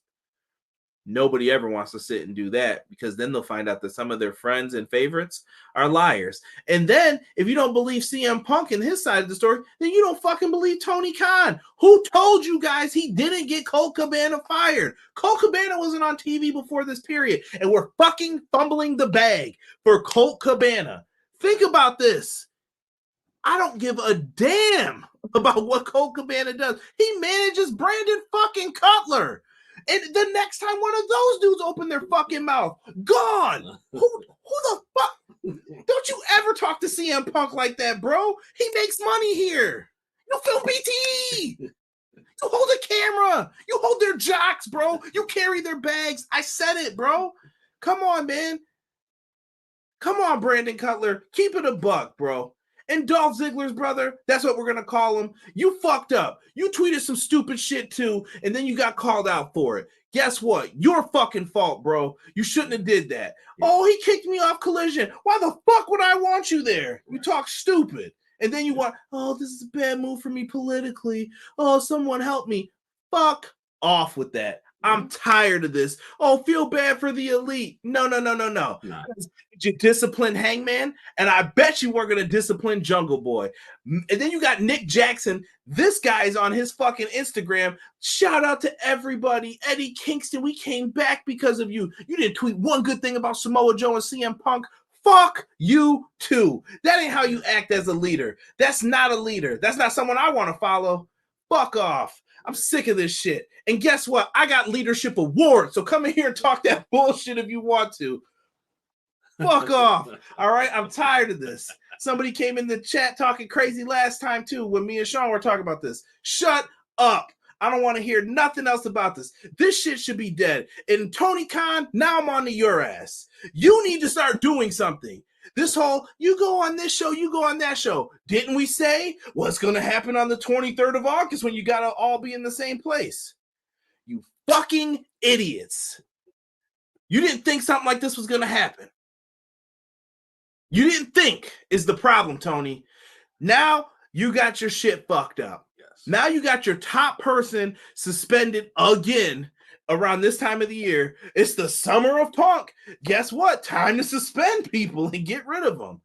Speaker 4: Nobody ever wants to sit and do that because then they'll find out that some of their friends and favorites are liars. And then if you don't believe CM Punk and his side of the story, then you don't fucking believe Tony Khan. Who told you guys he didn't get Colt Cabana fired? Colt Cabana wasn't on TV before this period, and we're fucking fumbling the bag for Colt Cabana. Think about this. I don't give a damn about what Colt Cabana does. He manages Brandon fucking Cutler. And the next time one of those dudes open their fucking mouth, gone. Who the fuck? Don't you ever talk to CM Punk like that, bro? He makes money here. You film BTE. You hold a camera. You hold their jocks, bro. You carry their bags. I said it, bro. Come on, man. Come on, Brandon Cutler. Keep it a buck, bro. And Dolph Ziggler's brother, that's what we're going to call him. You fucked up. You tweeted some stupid shit too, and then you got called out for it. Guess what? Your fucking fault, bro. You shouldn't have did that. Yeah. Oh, he kicked me off Collision. Why the fuck would I want you there? You talk stupid. And then you want, oh, this is a bad move for me politically. Oh, someone help me. Fuck off with that. I'm tired of this. Oh, feel bad for the elite. No. Nah. You discipline Hangman, and I bet you weren't going to discipline Jungle Boy. And then you got Nick Jackson. This guy's on his fucking Instagram. Shout out to everybody. Eddie Kingston, we came back because of you. You didn't tweet one good thing about Samoa Joe and CM Punk. Fuck you too. That ain't how you act as a leader. That's not a leader. That's not someone I want to follow. Fuck off. I'm sick of this shit. And guess what? I got leadership awards. So come in here and talk that bullshit if you want to. Fuck off. All right. I'm tired of this. Somebody came in the chat talking crazy last time too when me and Sean were talking about this. Shut up. I don't want to hear nothing else about this. This shit should be dead. And Tony Khan, now I'm on to your ass. You need to start doing something. This whole, you go on this show, you go on that show. Didn't we say what's going to happen on the 23rd of August when you got to all be in the same place? You fucking idiots. You didn't think something like this was going to happen. You didn't think is the problem, Tony. Now you got your shit fucked up. Yes. Now you got your top person suspended again around this time of the year. It's the summer of Punk. Guess what? Time to suspend people and get rid of them.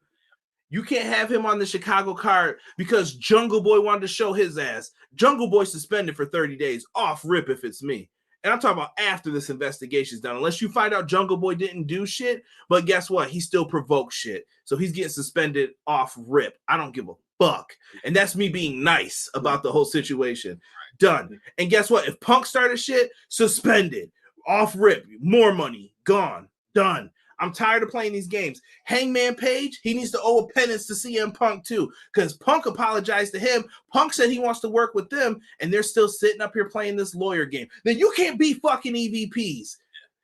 Speaker 4: You can't have him on the Chicago card because Jungle Boy wanted to show his ass. Jungle Boy suspended for 30 days. Off rip if it's me. And I'm talking about after this investigation is done. Unless you find out Jungle Boy didn't do shit. But guess what? He still provoked shit. So he's getting suspended off rip. I don't give a fuck. And that's me being nice about the whole situation. Done. And guess what? If Punk started shit, suspended. Off rip. More money. Gone. Done. I'm tired of playing these games. Hangman Page, he needs to owe a penance to CM Punk too, because Punk apologized to him. Punk said he wants to work with them, and they're still sitting up here playing this lawyer game. Then you can't be fucking EVPs.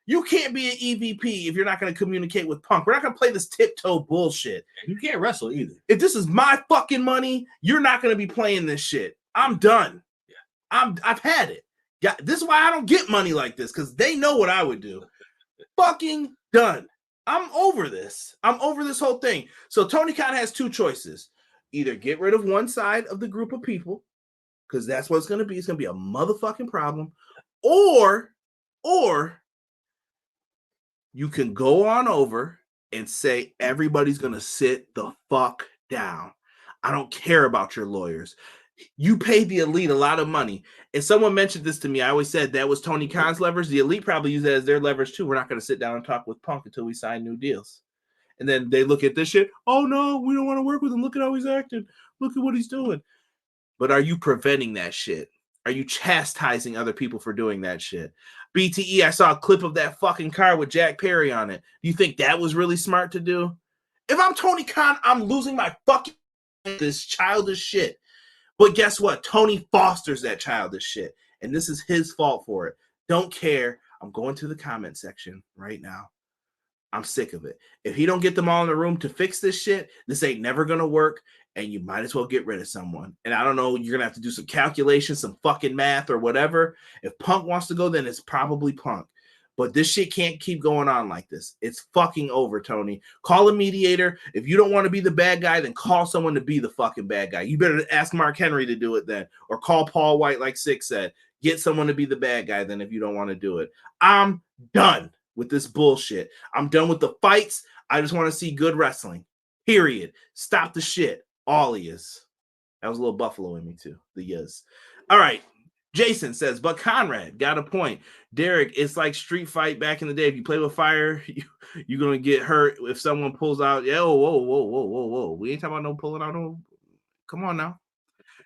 Speaker 4: You can't be an EVP if you're not going to communicate with Punk. We're not going to play this tiptoe bullshit.
Speaker 5: You can't wrestle either.
Speaker 4: If this is my fucking money, you're not going to be playing this shit. I'm done. Yeah. I've had it. Yeah, this is why I don't get money like this, because they know what I would do. Fucking done. I'm over this. I'm over this whole thing. So Tony Khan has two choices. Either get rid of one side of the group of people, because that's what it's going to be. It's going to be a motherfucking problem. Or you can go on over and say everybody's going to sit the fuck down. I don't care about your lawyers. You paid the elite a lot of money. And someone mentioned this to me. I always said that was Tony Khan's leverage. The elite probably use that as their leverage too. We're not going to sit down and talk with Punk until we sign new deals. And then they look at this shit. Oh, no, we don't want to work with him. Look at how he's acting. Look at what he's doing. But are you preventing that shit? Are you chastising other people for doing that shit? BTE, I saw a clip of that fucking car with Jack Perry on it. Do you think that was really smart to do? If I'm Tony Khan, I'm losing my fucking this childish shit. But guess what? Tony fosters that childish shit. And this is his fault for it. Don't care. I'm going to the comment section right now. I'm sick of it. If he don't get them all in the room to fix this shit, this ain't never going to work. and you might as well get rid of someone. And I don't know, you're gonna have to do some calculations, some fucking math or whatever. If Punk wants to go, then it's probably Punk. But this shit can't keep going on like this. It's fucking over, Tony. Call a mediator. If you don't want to be the bad guy, then call someone to be the fucking bad guy. You better ask Mark Henry to do it then. Or call Paul White, like Six said. Get someone to be the bad guy then if you don't want to do it. I'm done with this bullshit. I'm done with the fights. I just want to see good wrestling. Period. Stop the shit. All of yous. That was a little Buffalo in me too. The yous. All right. Jason says, but Conrad got a point. Derek, it's like street fight back in the day. If you play with fire, you're going to get hurt if someone pulls out. Yeah, whoa. We ain't talking about no pulling out. No. Come on now.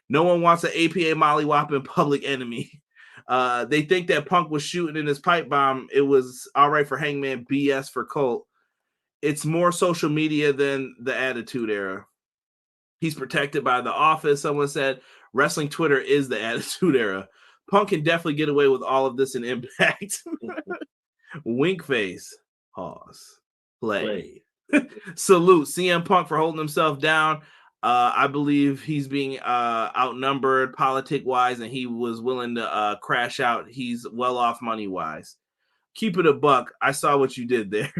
Speaker 4: No one wants an APA mollywhopping Public Enemy. They think that Punk was shooting in his pipe bomb. It was all right for Hangman, BS for Colt. It's more social media than the Attitude Era. He's protected by The Office. Someone said wrestling Twitter is the Attitude Era. Punk can definitely get away with all of this in Impact. Wink face. Pause. Play. Salute CM Punk for holding himself down. I believe he's being outnumbered politic-wise, and he was willing to crash out. He's well off money-wise. Keep it a buck. I saw what you did there.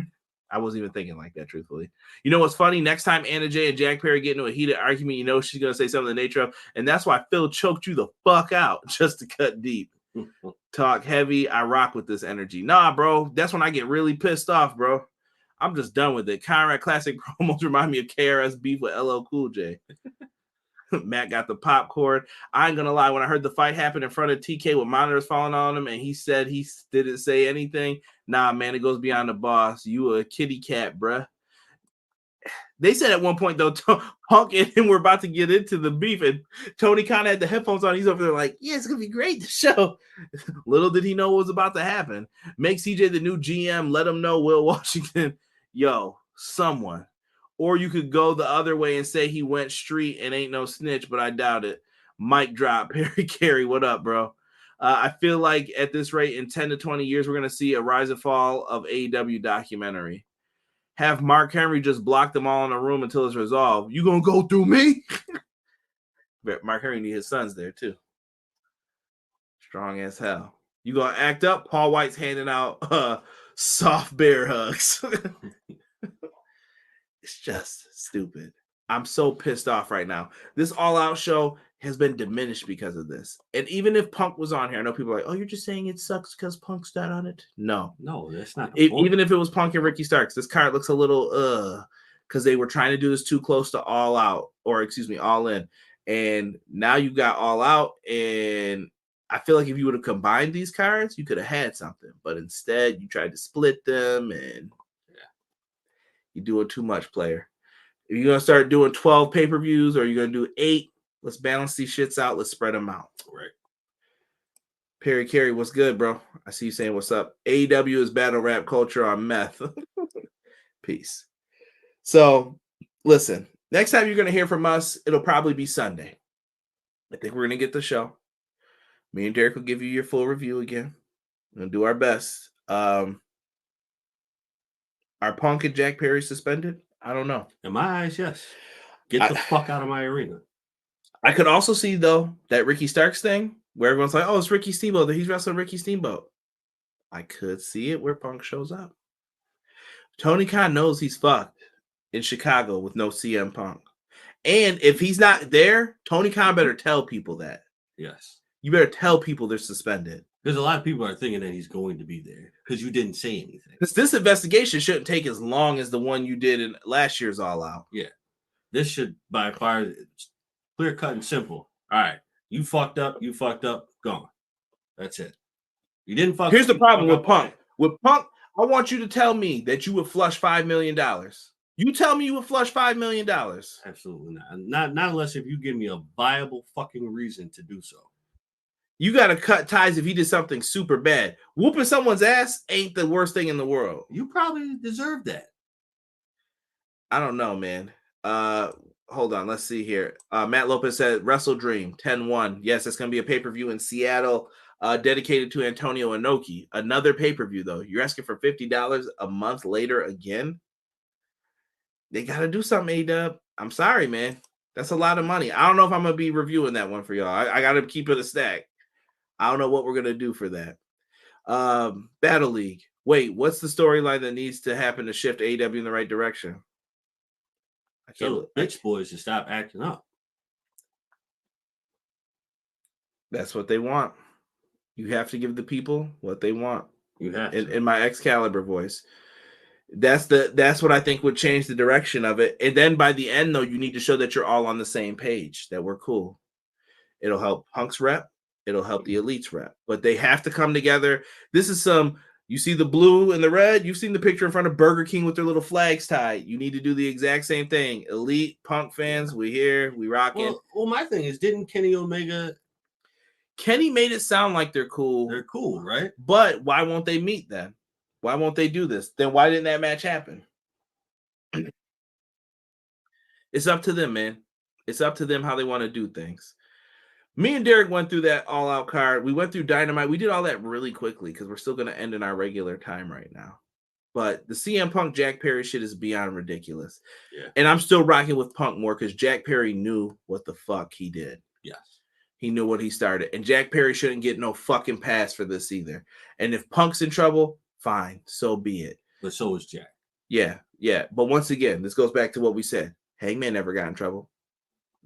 Speaker 4: I wasn't even thinking like that, truthfully. You know what's funny? Next time Anna Jay and Jack Perry get into a heated argument, you know she's going to say something in the nature of, and that's why Phil choked you the fuck out, just to cut deep. Talk heavy. I rock with this energy. Nah, bro. That's when I get really pissed off, bro. I'm just done with it. Conrad Classic promos remind me of KRS beef with LL Cool J. Matt got the popcorn. I ain't going to lie. When I heard the fight happen in front of TK with monitors falling on him and he said he didn't say anything, nah, man, it goes beyond the boss. You a kitty cat, bruh. They said at one point, though, Punk and him were about to get into the beef, and Tony Khan had the headphones on. He's over there like, yeah, it's going to be great, the show. Little did he know what was about to happen. Make CJ the new GM. Let him know Will Washington. Yo, someone. Or you could go the other way and say he went street and ain't no snitch, but I doubt it. Mic drop. Perry Carey, what up, bro? I feel like at this rate, in 10 to 20 years, we're going to see a rise and fall of AEW documentary. Have Mark Henry just block them all in a room until it's resolved. You going to go through me? Mark Henry need his sons there, too. Strong as hell. You going to act up? Paul White's handing out soft bear hugs. It's just stupid. I'm so pissed off right now. This All Out show has been diminished because of this. And even if Punk was on here, I know people are like, oh, you're just saying it sucks because Punk's not on it? No,
Speaker 5: that's not.
Speaker 4: Even if it was Punk and Ricky Starks, this card looks a little because they were trying to do this too close to All Out, or excuse me, All In. And now you got All Out, and I feel like if you would have combined these cards, you could have had something. But instead, you tried to split them, and you're doing too much, player. If you're going to start doing 12 pay-per-views or you're going to do 8, let's balance these shits out. Let's spread them out.
Speaker 5: Right.
Speaker 4: Perry Carey, what's good, bro? I see you saying what's up. AEW is battle rap culture on meth. Peace. So, listen, next time you're going to hear from us, it'll probably be Sunday. I think we're going to get the show. Me and Derek will give you your full review again. We're going to do our best. Are Punk and Jack Perry suspended? I don't know.
Speaker 5: In my eyes, yes. Get the fuck out of my arena.
Speaker 4: I could also see, though, that Ricky Starks thing where everyone's like, oh, it's Ricky Steamboat. He's wrestling Ricky Steamboat. I could see it where Punk shows up. Tony Khan knows he's fucked in Chicago with no CM Punk. And if he's not there, Tony Khan better tell people that.
Speaker 5: Yes.
Speaker 4: You better tell people they're suspended.
Speaker 5: Because a lot of people are thinking that he's going to be there because you didn't say anything.
Speaker 4: Because this investigation shouldn't take as long as the one you did in last year's All Out.
Speaker 5: Yeah. This should, by far, clear cut and simple. All right. You fucked up, gone. That's it. You didn't fuck up.
Speaker 4: Here's the problem with Punk. With Punk, I want you to tell me that you would flush $5 million. You tell me you would flush $5 million.
Speaker 5: Absolutely not. Not unless if you give me a viable fucking reason to do so.
Speaker 4: You got to cut ties if he did something super bad. Whooping someone's ass ain't the worst thing in the world.
Speaker 5: You probably deserve that.
Speaker 4: I don't know, man. Hold on. Let's see here. Matt Lopez said Wrestle Dream 10-1. Yes, it's going to be a pay-per-view in Seattle dedicated to Antonio Inoki. Another pay-per-view, though. You're asking for $50 a month later again? They got to do something, A-Dub. I'm sorry, man. That's a lot of money. I don't know if I'm gonna be reviewing that one for y'all. I gotta keep it a stack. I don't know what we're gonna do for that. Battle League. Wait, what's the storyline that needs to happen to shift AEW in the right direction? I can't.
Speaker 5: So bitch boys to stop acting up.
Speaker 4: That's what they want. You have to give the people what they want.
Speaker 5: You have
Speaker 4: in my Excalibur voice. That's what I think would change the direction of it. And then by the end, though, you need to show that you're all on the same page, that we're cool. It'll help Punk's rep. It'll help the Elite's rep. But they have to come together. This is you see the blue and the red. You've seen the picture in front of Burger King with their little flags tied. You need to do the exact same thing. Elite, Punk fans, we here, we rocking.
Speaker 5: Well, my thing is, didn't Kenny
Speaker 4: made it sound like they're cool.
Speaker 5: They're cool, right?
Speaker 4: But why won't they meet then? Why won't they do this? Then why didn't that match happen? It's up to them, man. It's up to them how they want to do things. Me and Derek went through that all-out card. We went through Dynamite. We did all that really quickly because we're still going to end in our regular time right now. But the CM Punk Jack Perry shit is beyond ridiculous.
Speaker 5: Yeah.
Speaker 4: And I'm still rocking with Punk more because Jack Perry knew what the fuck he did.
Speaker 5: Yes.
Speaker 4: He knew what he started. And Jack Perry shouldn't get no fucking pass for this either. And if Punk's in trouble, fine. So be it.
Speaker 5: But so is Jack.
Speaker 4: Yeah. But once again, this goes back to what we said. Hangman never got in trouble.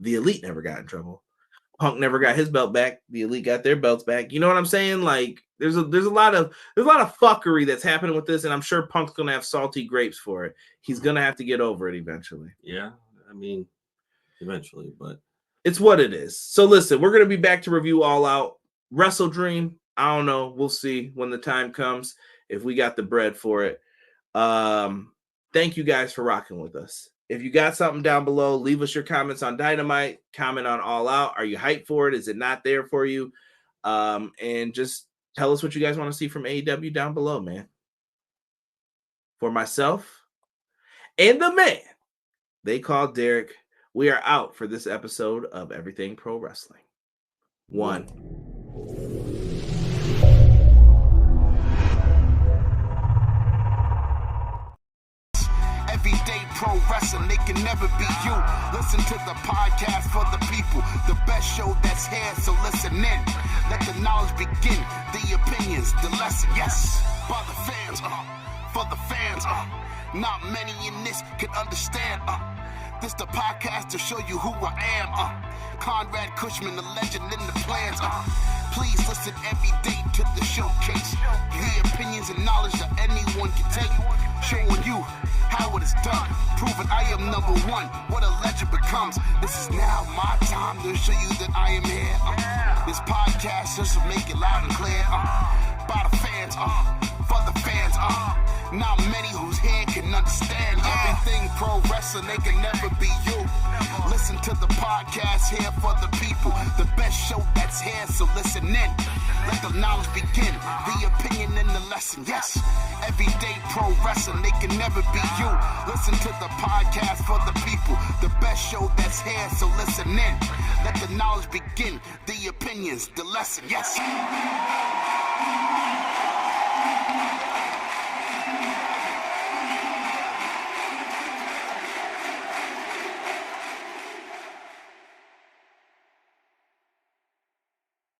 Speaker 4: The Elite never got in trouble. Punk never got his belt back. The Elite got their belts back. You know what I'm saying? Like there's a lot of fuckery that's happening with this, and I'm sure Punk's gonna have salty grapes for it. He's gonna have to get over it eventually.
Speaker 5: Yeah, I mean, eventually, but
Speaker 4: it's what it is. So listen, we're gonna be back to review All Out. Wrestle Dream. I don't know. We'll see when the time comes if we got the bread for it. Thank you guys for rocking with us. If you got something down below, leave us your comments on Dynamite, comment on All Out. Are you hyped for it? Is it not there for you? And just tell us what you guys want to see from AEW down below, man. For myself and the man they call Derek, we are out for this episode of Everything Pro Wrestling. 1.
Speaker 6: Everyday pro wrestling, they can never be you. Listen to the podcast for the people, the best show that's here, so listen in. Let the knowledge begin, the opinions, the lesson, yes. By the fans, for the fans, not many in this can understand, this the podcast to show you who I am, Conrad Cushman, the legend in the plans, please listen every day to the showcase, the opinions and knowledge that anyone can take, showing you how it is done, proving I am number one, what a legend becomes. This is now my time to show you that I am here. This podcast just to make it loud and clear. By the fans, for the fans, not many who's here can understand. Everything pro wrestling, they can never be you. Listen to the podcast here for the people, the best show that's here, so listen in. Let the knowledge begin, the opinion and the lesson, yes. Everyday pro wrestling, they can never be you. Listen to the podcast for the people, the best show that's here, so listen in. Let the knowledge begin, the opinions, the lesson, yes.